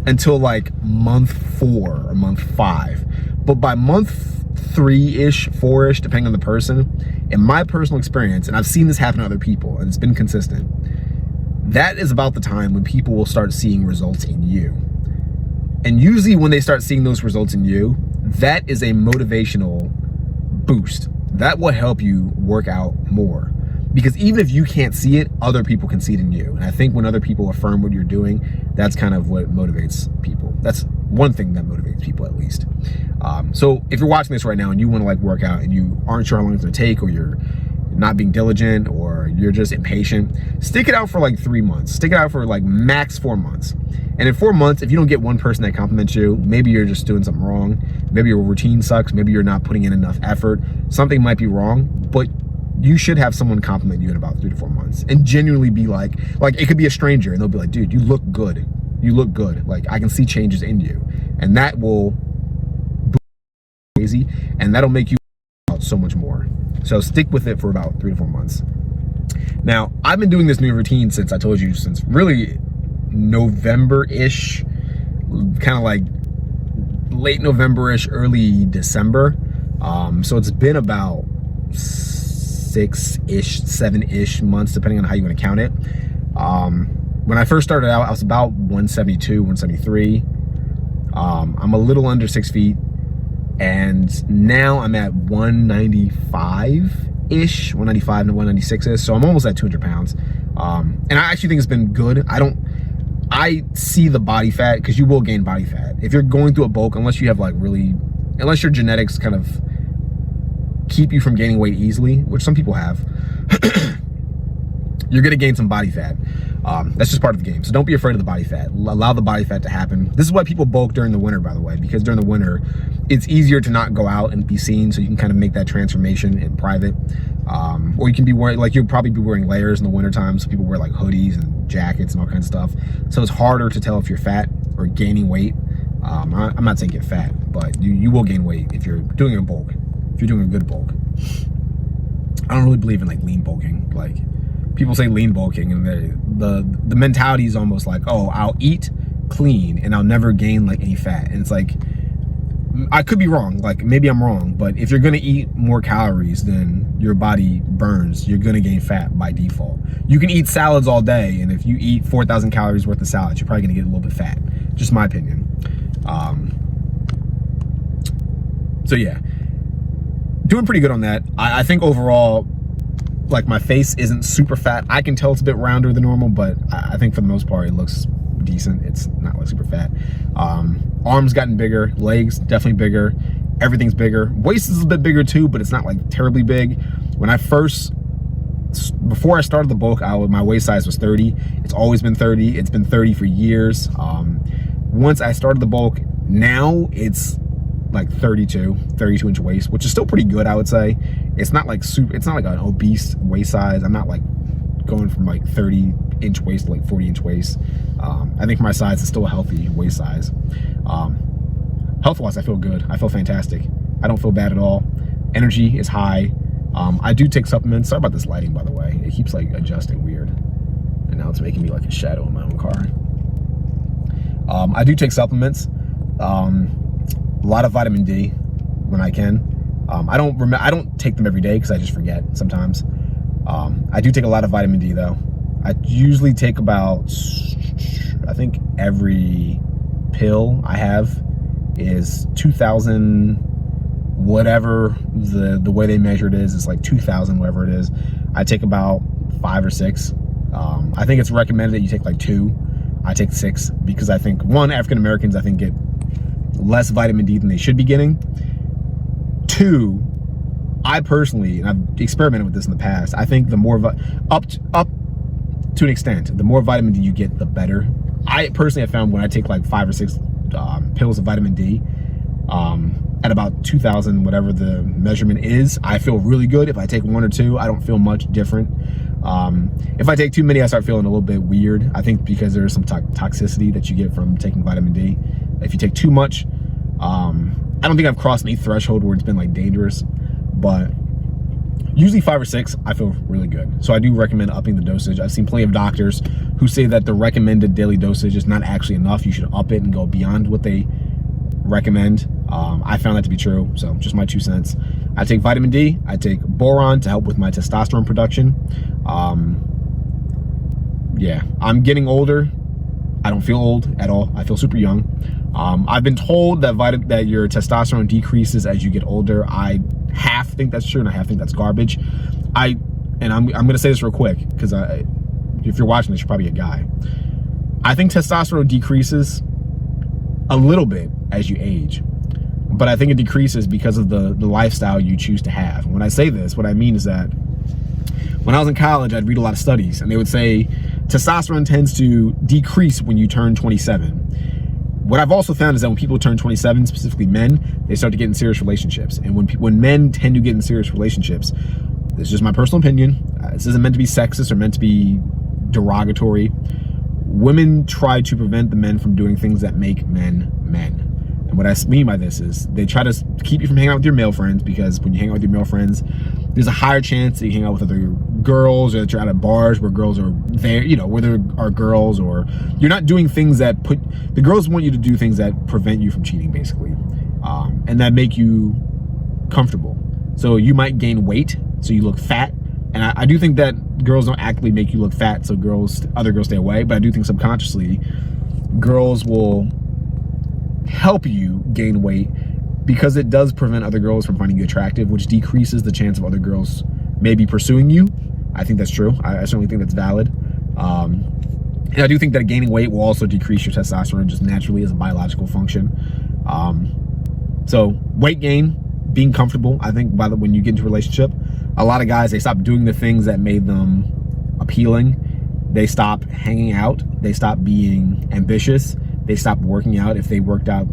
until like month 4 or month 5. But by month 3-ish, 4-ish, depending on the person, in my personal experience, and I've seen this happen to other people, and it's been consistent, that is about the time when people will start seeing results in you. And usually when they start seeing those results in you, that is a motivational boost. That will help you work out more. Because even if you can't see it, other people can see it in you. And I think when other people affirm what you're doing, that's kind of what motivates people. That's one thing that motivates people, at least. So if you're watching this right now and you want to like work out and you aren't sure how long it's gonna take, or you're not being diligent, or you're just impatient, stick it out for like 3 months. Stick it out for like max 4 months. And in 4 months, if you don't get one person that compliments you, maybe you're just doing something wrong. Maybe your routine sucks. Maybe you're not putting in enough effort. Something might be wrong, but you should have someone compliment you in about 3 to 4 months and genuinely be like it could be a stranger and they'll be like, dude, you look good. You look good. Like, I can see changes in you. And that will boost crazy, and that'll make you out so much more. So stick with it for about 3 to 4 months. Now, I've been doing this new routine since, I told you, since really November-ish, kind of like late November-ish, early December. So it's been about 6-ish, 7-ish months, depending on how you want to count it. When I first started out, I was about 172, 173. I'm a little under 6 feet, and now I'm at 195-ish, 195 to 196-ish, so I'm almost at 200 pounds. And I actually think it's been good. I see the body fat, because you will gain body fat. If you're going through a bulk, unless you have like unless your genetics kind of keep you from gaining weight easily, which some people have, you're gonna gain some body fat. That's just part of the game. So don't be afraid of the body fat. Allow the body fat to happen. This is why people bulk during the winter, by the way, because during the winter, it's easier to not go out and be seen, so you can kind of make that transformation in private. Or you can be wearing, like, you'll probably be wearing layers in the winter time, so people wear like hoodies and jackets and all kinds of stuff. So it's harder to tell if you're fat or gaining weight. I'm not saying get fat, but you will gain weight if you're doing a bulk, if you're doing a good bulk. I don't really believe in like lean bulking. Like, people say lean bulking, and the mentality is almost like, oh, I'll eat clean and I'll never gain like any fat. And it's like, I could be wrong, like maybe I'm wrong, but if you're gonna eat more calories than your body burns, you're gonna gain fat by default. You can eat salads all day, and if you eat 4,000 calories worth of salads, you're probably gonna get a little bit fat. Just my opinion. So yeah, doing pretty good on that. I think overall, like, my face isn't super fat. I can tell it's a bit rounder than normal, but I think for the most part it looks decent. It's not like super fat. Arms gotten bigger, legs definitely bigger, everything's bigger. Waist is a bit bigger too, but it's not like terribly big. Before I started the bulk, my waist size was 30. It's always been 30. It's been 30 for years. Once I started the bulk, now it's like 32 inch waist, which is still pretty good, I would say. It's not like it's not like an obese waist size. I'm not like going from like 30 inch waist to like 40 inch waist. I think for my size, it's still a healthy waist size. Health wise, I feel good. I feel fantastic. I don't feel bad at all. Energy is high. I do take supplements. Sorry about this lighting, by the way. It keeps like adjusting weird, and now it's making me like a shadow in my own car. I do take supplements. A lot of vitamin D when I can. I don't take them every day because I just forget sometimes. I do take a lot of vitamin D though. I usually take about, I think every pill I have is 2,000, whatever the way they measure it is. It's like 2,000, whatever it is. I take about 5 or 6. I think it's recommended that you take like 2. I take 6 because I think, one, African Americans, I think, get less vitamin D than they should be getting. 2, I personally, and I've experimented with this in the past, I think the more up to an extent, the more vitamin D you get, the better. I personally have found when I take like 5 or 6 pills of vitamin D, At about 2,000, whatever the measurement is, I feel really good. If I take 1 or 2, I don't feel much different. If I take too many, I start feeling a little bit weird. I think because there's some toxicity that you get from taking vitamin D. If you take too much, I don't think I've crossed any threshold where it's been like dangerous, but usually 5 or 6, I feel really good. So I do recommend upping the dosage. I've seen plenty of doctors who say that the recommended daily dosage is not actually enough. You should up it and go beyond what they recommend. I found that to be true, so just my 2 cents. I take vitamin D, I take boron to help with my testosterone production. Yeah, I'm getting older. I don't feel old at all. I feel super young. I've been told that your testosterone decreases as you get older. I half think that's true and I half think that's garbage. I'm gonna say this real quick because if you're watching this, you're probably a guy. I think testosterone decreases a little bit as you age, but I think it decreases because of the lifestyle you choose to have. And when I say this, what I mean is that when I was in college, I'd read a lot of studies and they would say testosterone tends to decrease when you turn 27. What I've also found is that when people turn 27, specifically men, they start to get in serious relationships. And when men tend to get in serious relationships, this is just my personal opinion, this isn't meant to be sexist or meant to be derogatory, women try to prevent the men from doing things that make men men. And what I mean by this is they try to keep you from hanging out with your male friends, because when you hang out with your male friends, there's a higher chance that you hang out with other girls, or that you're at bars where girls are there, you know, where there are girls, or you're not doing things that the girls want you to do things that prevent you from cheating, basically, and that make you comfortable. So you might gain weight, so you look fat. And I do think that girls don't actively make you look fat so other girls stay away, but I do think subconsciously girls will help you gain weight because it does prevent other girls from finding you attractive, which decreases the chance of other girls maybe pursuing you. I think that's true. I certainly think that's valid. And I do think that gaining weight will also decrease your testosterone just naturally as a biological function. So weight gain, being comfortable, I think when you get into a relationship, a lot of guys, they stop doing the things that made them appealing. They stop hanging out. They stop being ambitious. They stop working out if they worked out.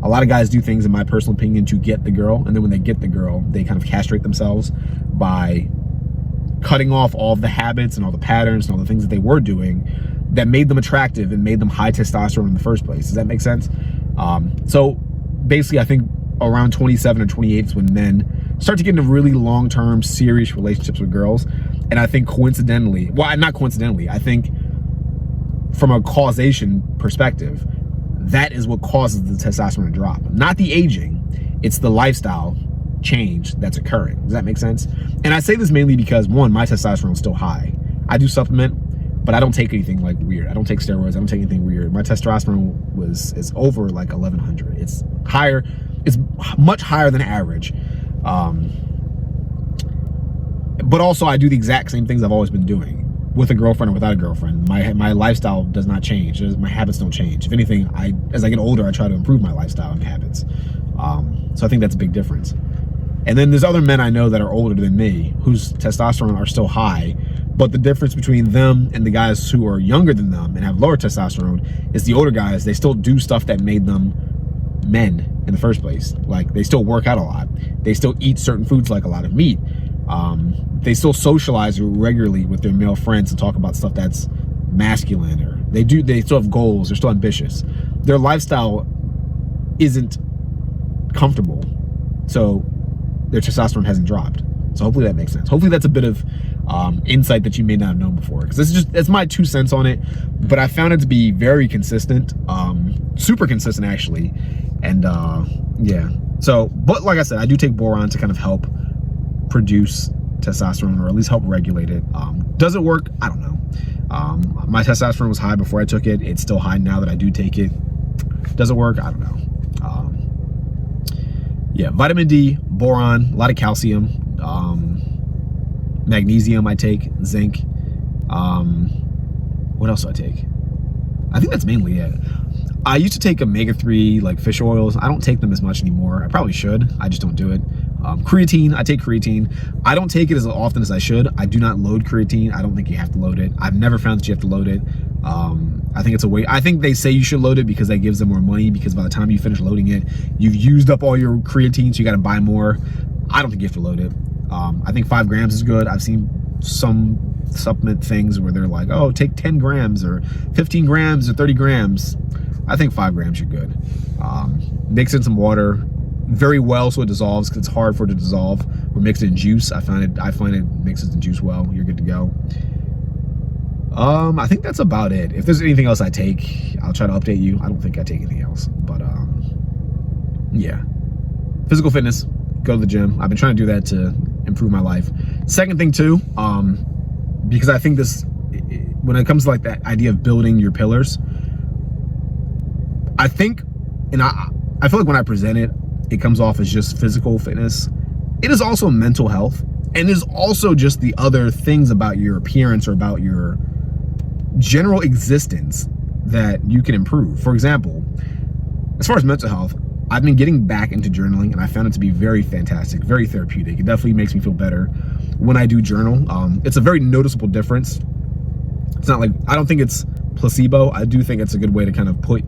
A lot of guys do things, in my personal opinion, to get the girl. And then when they get the girl, they kind of castrate themselves by cutting off all of the habits and all the patterns and all the things that they were doing that made them attractive and made them high testosterone in the first place. Does that make sense? So basically, I think around 27 or 28 is when men start to get into really long-term, serious relationships with girls. And I think coincidentally, well, not coincidentally, I think from a causation perspective, that is what causes the testosterone to drop. Not the aging, it's the lifestyle change that's occurring. Does that make sense? And I say this mainly because, one, my testosterone is still high. I do supplement, but I don't take anything like weird. I don't take steroids. I don't take anything weird. My testosterone is over like 1100. It's higher. It's much higher than average. But also I do the exact same things I've always been doing, with a girlfriend or without a girlfriend. My lifestyle does not change. My habits don't change. If anything, as I get older, I try to improve my lifestyle and habits. So I think that's a big difference. And then there's other men I know that are older than me whose testosterone are still high, but the difference between them and the guys who are younger than them and have lower testosterone is the older guys, they still do stuff that made them men in the first place. Like, they still work out a lot. They still eat certain foods like a lot of meat. They still socialize regularly with their male friends and talk about stuff that's masculine, or they still have goals. They're still ambitious. Their lifestyle isn't comfortable, so their testosterone hasn't dropped. So hopefully that makes sense. Hopefully that's a bit of insight that you may not have known before, because that's my 2 cents on it, but I found it to be very consistent, super consistent actually. And yeah, so, but like I said, I do take boron to kind of help produce testosterone, or at least help regulate it. Does it work? I don't know. My testosterone was high before I took it. It's still high now that I do take it. Does it work? I don't know. Yeah, vitamin D, boron, a lot of calcium, magnesium I take, zinc. What else do I take? I think that's mainly it. I used to take omega-3, like fish oils. I don't take them as much anymore. I probably should. I just don't do it. Creatine, I take creatine. I don't take it as often as I should. I do not load creatine. I don't think you have to load it. I've never found that you have to load it. I think it's a way. I think they say you should load it because that gives them more money, because by the time you finish loading it, you've used up all your creatine, so you got to buy more. I don't think you have to load it. I think 5 grams is good. I've seen some supplement things where they're like, oh, take 10 grams or 15 grams or 30 grams. I think 5 grams you're good. Mix in some water very well so it dissolves, because it's hard for it to dissolve. Or mix it in juice. I find it mixes the juice well. You're good to go. I think that's about it. If there's anything else I take, I'll try to update you. I don't think I take anything else, but yeah. Physical fitness, go to the gym. I've been trying to do that to improve my life. Second thing too, because I think this, when it comes to like that idea of building your pillars, I think, and I feel like when I present it, it comes off as just physical fitness. It is also mental health, and there's also just the other things about your appearance or about your general existence that you can improve. For example, as far as mental health, I've been getting back into journaling, and I found it to be very fantastic, very therapeutic. It definitely makes me feel better when I do journal. It's a very noticeable difference. It's not like, I don't think it's placebo. I do think it's a good way to kind of put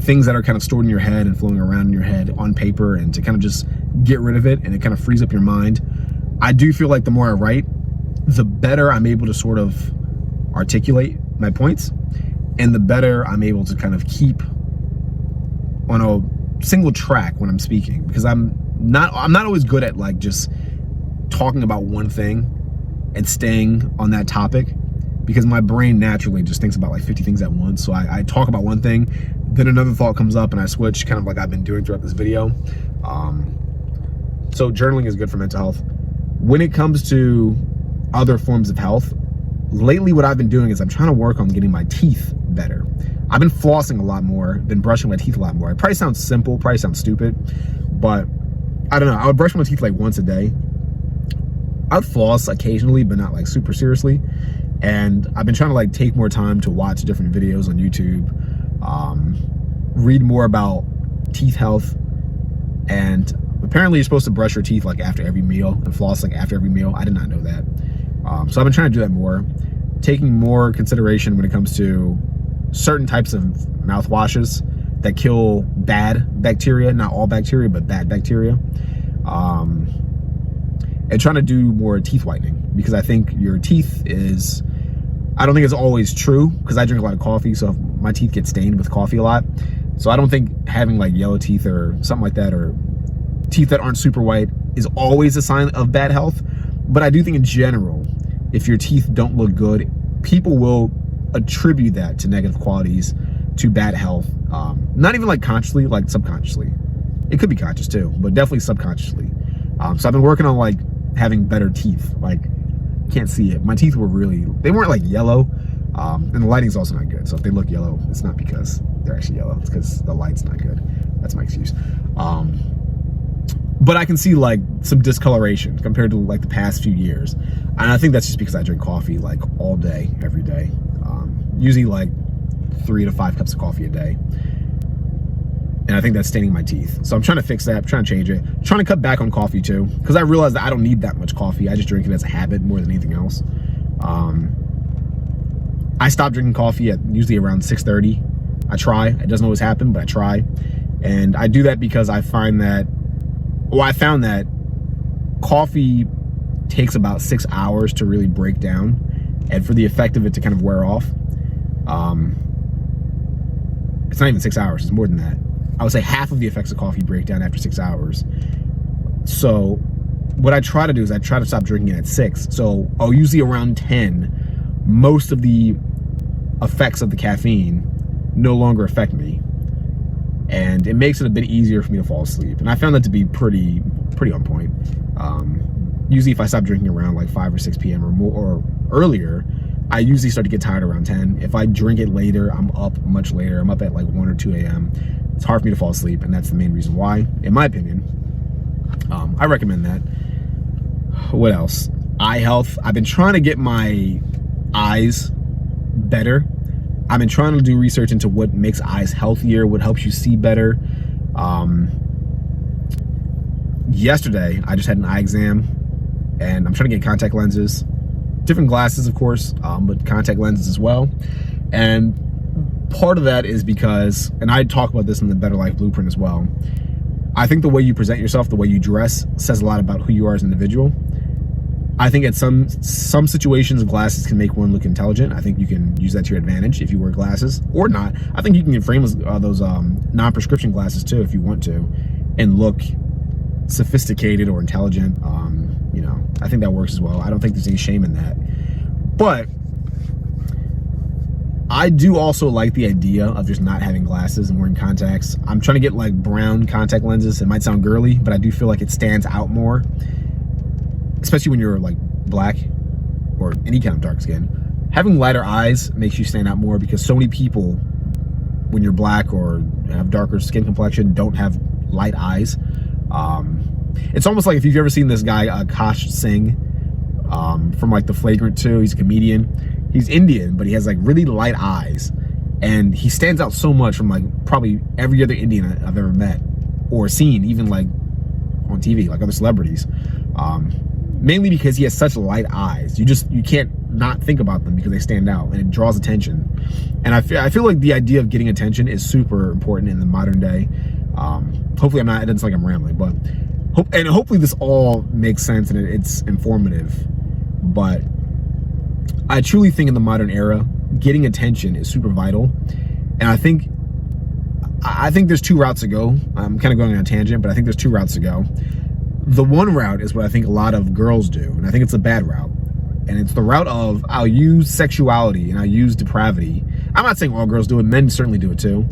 things that are kind of stored in your head and flowing around in your head on paper, and to kind of just get rid of it, and it kind of frees up your mind. I do feel like the more I write, the better I'm able to sort of articulate my points, and the better I'm able to kind of keep on a single track when I'm speaking, because I'm not always good at like just talking about one thing and staying on that topic, because my brain naturally just thinks about like 50 things at once. So I talk about one thing, then another thought comes up and I switch, kind of like I've been doing throughout this video. So journaling is good for mental health. When it comes to other forms of health, lately what I've been doing is I'm trying to work on getting my teeth better. I've been flossing a lot more, been brushing my teeth a lot more. It probably sounds simple, probably sounds stupid, but I don't know. I would brush my teeth like once a day. I'd floss occasionally, but not like super seriously. And I've been trying to like take more time to watch different videos on YouTube, read more about teeth health, and apparently you're supposed to brush your teeth like after every meal and floss like after every meal. I did not know that. So I've been trying to do that more, taking more consideration when it comes to certain types of mouthwashes that kill bad bacteria, not all bacteria, but bad bacteria. And trying to do more teeth whitening, because I think your teeth is, I don't think it's always true, because I drink a lot of coffee, so my teeth get stained with coffee a lot. So I don't think having like yellow teeth or something like that, or teeth that aren't super white, is always a sign of bad health. But I do think in general, if your teeth don't look good, people will attribute that to negative qualities, to bad health. Not even like consciously, like subconsciously. It could be conscious too, but definitely subconsciously. So I've been working on like having better teeth. Like, can't see it. My teeth were really, they weren't like yellow. And the lighting's also not good. So if they look yellow, it's not because they're actually yellow. It's because the light's not good. That's my excuse. But I can see like some discoloration compared to like the past few years. And I think that's just because I drink coffee like all day, every day. Usually like 3 to 5 cups of coffee a day. And I think that's staining my teeth. So I'm trying to fix that, I'm trying to change it. I'm trying to cut back on coffee too, because I realized that I don't need that much coffee. I just drink it as a habit more than anything else. I stopped drinking coffee at usually around 6:30. I try, it doesn't always happen, but I try. And I do that because I find that, well, I found that coffee takes about 6 hours to really break down, and for the effect of it to kind of wear off. It's not even 6 hours, it's more than that. I would say half of the effects of coffee break down after 6 hours. So what I try to do is I try to stop drinking it at 6. So I'll usually around 10, most of the effects of the caffeine no longer affect me. And it makes it a bit easier for me to fall asleep. And I found that to be pretty on point. Usually if I stop drinking around like 5 or 6 p.m. or more, or earlier, I usually start to get tired around 10. If I drink it later, I'm up much later. I'm up at like 1 or 2 a.m. It's hard for me to fall asleep, and that's the main reason why, in my opinion. I recommend that. What else? Eye health. I've been trying to get my eyes better. I've been trying to do research into what makes eyes healthier, what helps you see better. Yesterday, I just had an eye exam, and I'm trying to get contact lenses. Different glasses, of course, but contact lenses as well. And part of that is because, and I talk about this in the Better Life Blueprint as well, I think the way you present yourself, the way you dress, says a lot about who you are as an individual. I think at some situations, glasses can make one look intelligent. I think you can use that to your advantage if you wear glasses, or not. I think you can frame those non-prescription glasses too if you want to, and look sophisticated or intelligent. You know, I think that works as well. I don't think there's any shame in that. But I do also like the idea of just not having glasses and wearing contacts. I'm trying to get like brown contact lenses. It might sound girly, but I do feel like it stands out more, especially when you're like black or any kind of dark skin. Having lighter eyes makes you stand out more, because so many people, when you're black or have darker skin complexion, don't have light eyes. It's almost like if you've ever seen this guy, Akash Singh, from like The Flagrant 2, he's a comedian. He's Indian, but he has like really light eyes. And he stands out so much from like probably every other Indian I've ever met or seen, even like on TV, like other celebrities. Mainly because he has such light eyes. You can't not think about them because they stand out, and it draws attention. And I feel like the idea of getting attention is super important in the modern day. Hopefully it doesn't sound like I'm rambling, but hopefully this all makes sense and it's informative. But I truly think in the modern era, getting attention is super vital. And I think there's two routes to go. I'm kind of going on a tangent, but I think there's two routes to go. The one route is what I think a lot of girls do, and I think it's a bad route. And it's the route of, I'll use sexuality and I'll use depravity. I'm not saying all girls do it, men certainly do it too.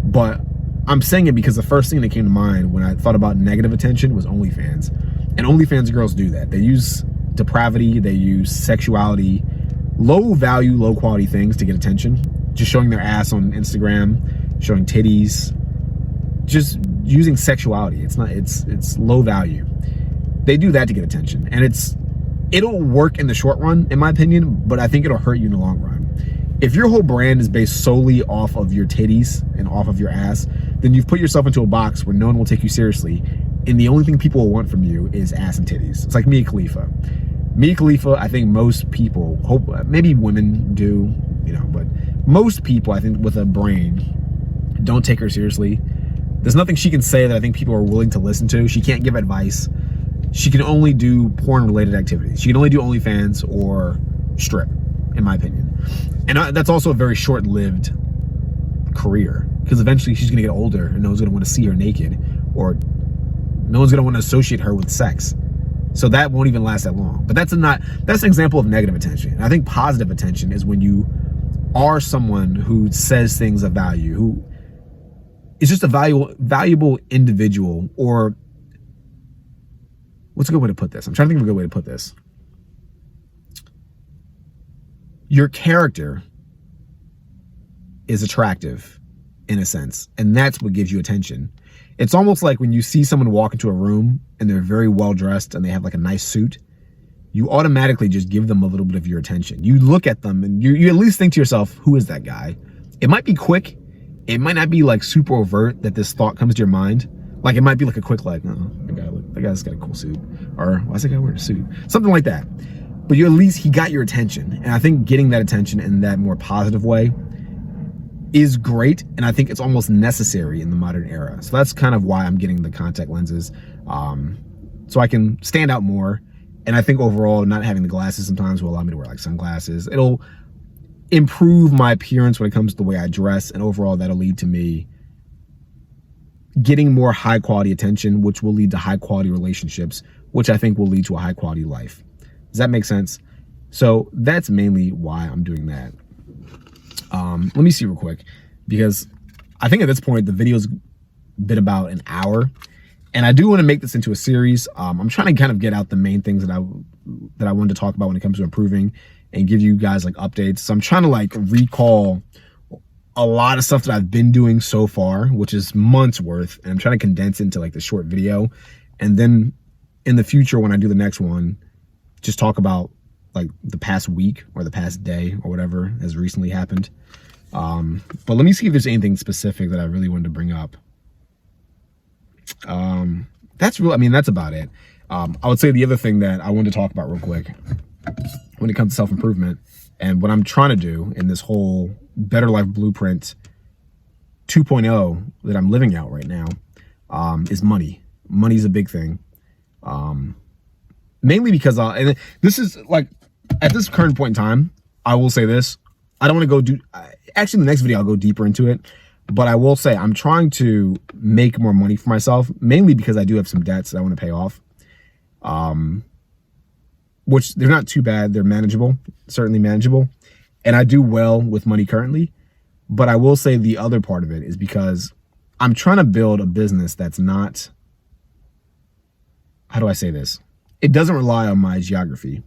But I'm saying it because the first thing that came to mind when I thought about negative attention was OnlyFans. And OnlyFans girls do that. They use depravity, they use sexuality, low value, low quality things to get attention. Just showing their ass on Instagram, showing titties, just using sexuality. It's low value. They do that to get attention, and it'll work in the short run, in my opinion, but I think it'll hurt you in the long run. If your whole brand is based solely off of your titties and off of your ass, then you've put yourself into a box where no one will take you seriously, and the only thing people will want from you is ass and titties. It's like Mia Khalifa. Mia Khalifa, I think most people, maybe women do, you know, but most people, I think, with a brain, don't take her seriously. There's nothing she can say that I think people are willing to listen to. She can't give advice. She can only do porn-related activities. She can only do OnlyFans or strip, in my opinion. And that's also a very short-lived career, because eventually she's going to get older and no one's going to want to see her naked, or no one's going to want to associate her with sex. So that won't even last that long. But that's an example of negative attention. And I think positive attention is when you are someone who says things of value, who is just a valuable individual, or what's a good way to put this? I'm trying to think of a good way to put this. Your character is attractive in a sense, and that's what gives you attention. It's almost like when you see someone walk into a room and they're very well dressed and they have like a nice suit, you automatically just give them a little bit of your attention. You look at them and you at least think to yourself, who is that guy? It might be quick. It might not be like super overt that this thought comes to your mind. Like it might be like a quick, like, oh, that guy's got a cool suit. Or why's that guy wearing a suit? Something like that. But at least he got your attention. And I think getting that attention in that more positive way is great. And I think it's almost necessary in the modern era. So that's kind of why I'm getting the contact lenses. So I can stand out more. And I think overall, not having the glasses sometimes will allow me to wear like sunglasses. It'll improve my appearance when it comes to the way I dress. And overall, that'll lead to me getting more high quality attention, which will lead to high quality relationships, which I think will lead to a high quality life. Does that make sense? So that's mainly why I'm doing that. Let me see real quick, because I think at this point the video's been about an hour, and I do want to make this into a series. I'm trying to kind of get out the main things that I wanted to talk about when it comes to improving and give you guys like updates. So I'm trying to like recall a lot of stuff that I've been doing so far, which is months worth, and I'm trying to condense it into like the short video. And then in the future, when I do the next one, just talk about like the past week or the past day or whatever has recently happened. But let me see if there's anything specific that I really wanted to bring up. That's about it. I would say the other thing that I wanted to talk about real quick when it comes to self-improvement And what I'm trying to do in this whole Better Life Blueprint 2.0 that I'm living out right now is money. Money's a big thing. Mainly because, and this is like, at this current point in time, I will say this. I don't want to go actually in the next video, I'll go deeper into it. But I will say I'm trying to make more money for myself, mainly because I do have some debts that I want to pay off. Which they're not too bad. They're manageable, certainly manageable. And I do well with money currently. But I will say the other part of it is because I'm trying to build a business that's not, how do I say this? It doesn't rely on my geography.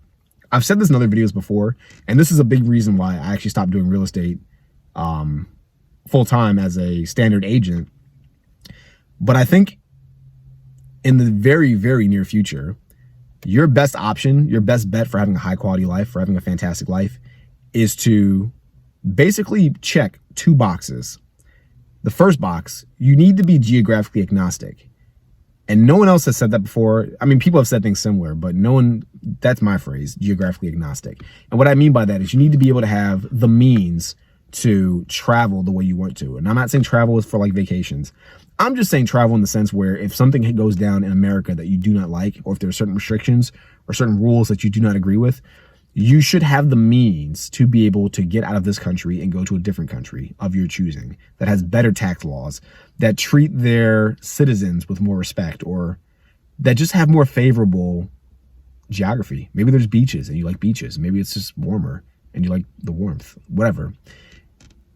I've said this in other videos before, and this is a big reason why I actually stopped doing real estate full-time as a standard agent. But I think in the very, very near future, your best option, your best bet for having a high quality life, for having a fantastic life, is to basically check 2 boxes. The first box, you need to be geographically agnostic. And no one else has said that before. I mean, people have said things similar, but no one, that's my phrase, geographically agnostic. And what I mean by that is you need to be able to have the means to travel the way you want to. And I'm not saying travel is for like vacations. I'm just saying travel in the sense where if something goes down in America that you do not like, or if there are certain restrictions or certain rules that you do not agree with, you should have the means to be able to get out of this country and go to a different country of your choosing that has better tax laws, that treat their citizens with more respect, or that just have more favorable geography. Maybe there's beaches and you like beaches. Maybe it's just warmer and you like the warmth, whatever.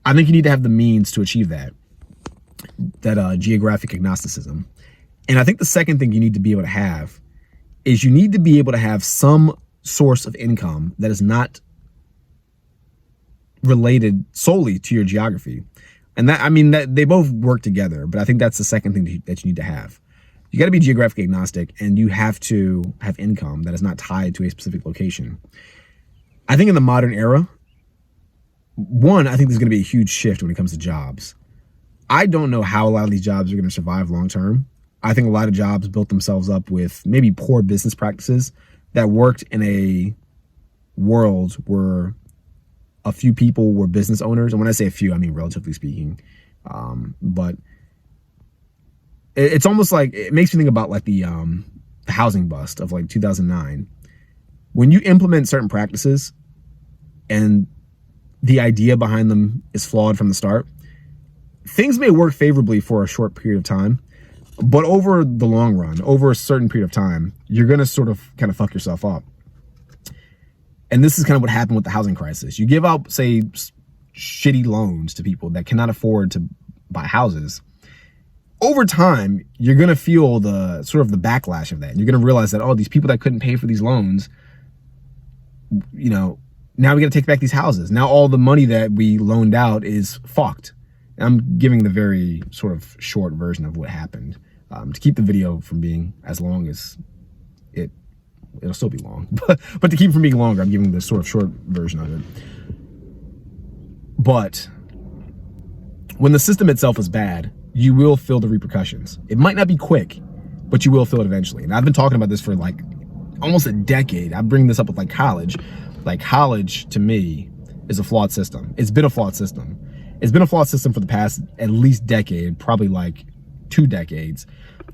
I think you need to have the means to achieve that geographic agnosticism. And I think the second thing you need to be able to have is you need to be able to have some source of income that is not related solely to your geography. And that, I mean, that they both work together, but I think that's the second thing that you need to have. You got to be geographically agnostic, and you have to have income that is not tied to a specific location. I think in the modern era, one, I think there's going to be a huge shift when it comes to jobs. I don't know how a lot of these jobs are going to survive long term. I think a lot of jobs built themselves up with maybe poor business practices that worked in a world where a few people were business owners. And when I say a few, I mean relatively speaking. But it's almost like, it makes me think about like the housing bust of like 2009. When you implement certain practices and the idea behind them is flawed from the start, things may work favorably for a short period of time, but over the long run, over a certain period of time, you're going to sort of kind of fuck yourself up. And this is kind of what happened with the housing crisis. You give out, say, shitty loans to people that cannot afford to buy houses. Over time, you're going to feel the sort of the backlash of that. And you're going to realize that, oh, these people that couldn't pay for these loans, you know, now we got to take back these houses. Now all the money that we loaned out is fucked. I'm giving the very sort of short version of what happened to keep the video from being as long as it'll still be long, but to keep it from being longer, I'm giving the sort of short version of it. But when the system itself is bad, you will feel the repercussions. It might not be quick, but you will feel it eventually. And I've been talking about this for like almost a decade. I bring this up with like college. Like college to me is a flawed system. It's been a flawed system. It's been a flawed system for the past at least decade, probably like 2 decades.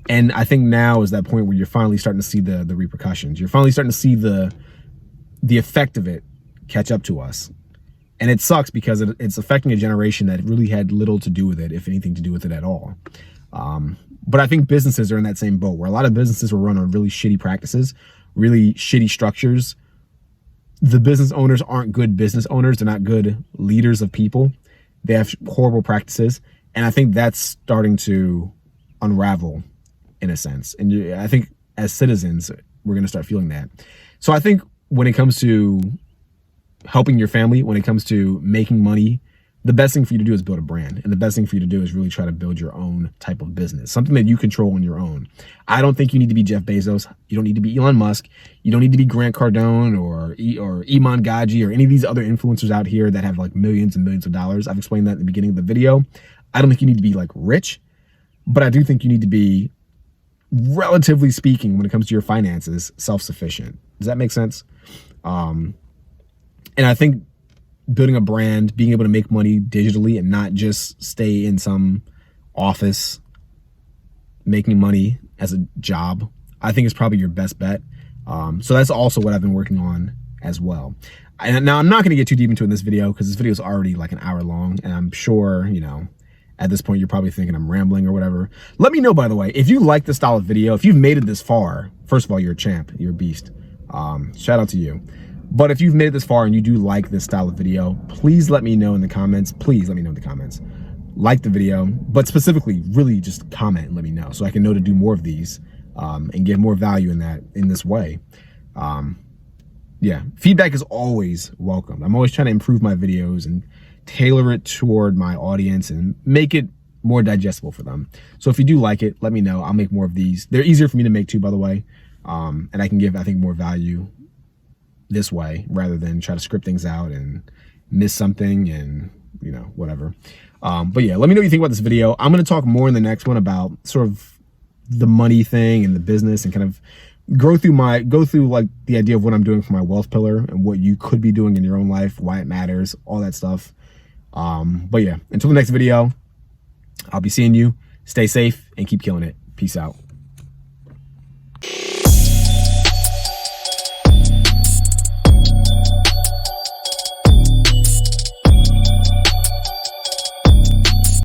And I think now is that point where you're finally starting to see the repercussions. You're finally starting to see the effect of it catch up to us. And it sucks because it's affecting a generation that really had little to do with it, if anything to do with it at all. But I think businesses are in that same boat, where a lot of businesses were run on really shitty practices, really shitty structures. The business owners aren't good business owners. They're not good leaders of people. They have horrible practices. And I think that's starting to unravel in a sense. And I think as citizens, we're going to start feeling that. So I think when it comes to helping your family, when it comes to making money, the best thing for you to do is build a brand. And the best thing for you to do is really try to build your own type of business, something that you control on your own. I don't think you need to be Jeff Bezos. You don't need to be Elon Musk. You don't need to be Grant Cardone or Iman Gadzhi or any of these other influencers out here that have like millions and millions of dollars. I've explained that in the beginning of the video. I don't think you need to be like rich, but I do think you need to be, relatively speaking, when it comes to your finances, self-sufficient. Does that make sense? And I think building a brand, being able to make money digitally and not just stay in some office making money as a job, I think is probably your best bet. So that's also what I've been working on as well. And now I'm not going to get too deep into it in this video because this video is already like an hour long, and I'm sure, you know, at this point you're probably thinking I'm rambling or whatever. Let me know, by the way, if you like this style of video, if you've made it this far. First of all, you're a champ, you're a beast. Shout out to you. But if you've made it this far and you do like this style of video, please let me know in the comments. Please let me know in the comments. Like the video, but specifically really just comment and let me know so I can know to do more of these and get more value in this way. Yeah, feedback is always welcome. I'm always trying to improve my videos and tailor it toward my audience and make it more digestible for them. So if you do like it, let me know. I'll make more of these. They're easier for me to make too, by the way. And I can give, I think, more value this way rather than try to script things out and miss something and, you know, whatever. But yeah, let me know what you think about this video. I'm going to talk more in the next one about sort of the money thing and the business and kind of go through like the idea of what I'm doing for my wealth pillar and what you could be doing in your own life, why it matters, all that stuff. But yeah, until the next video, I'll be seeing you. Stay safe and keep killing it. Peace out.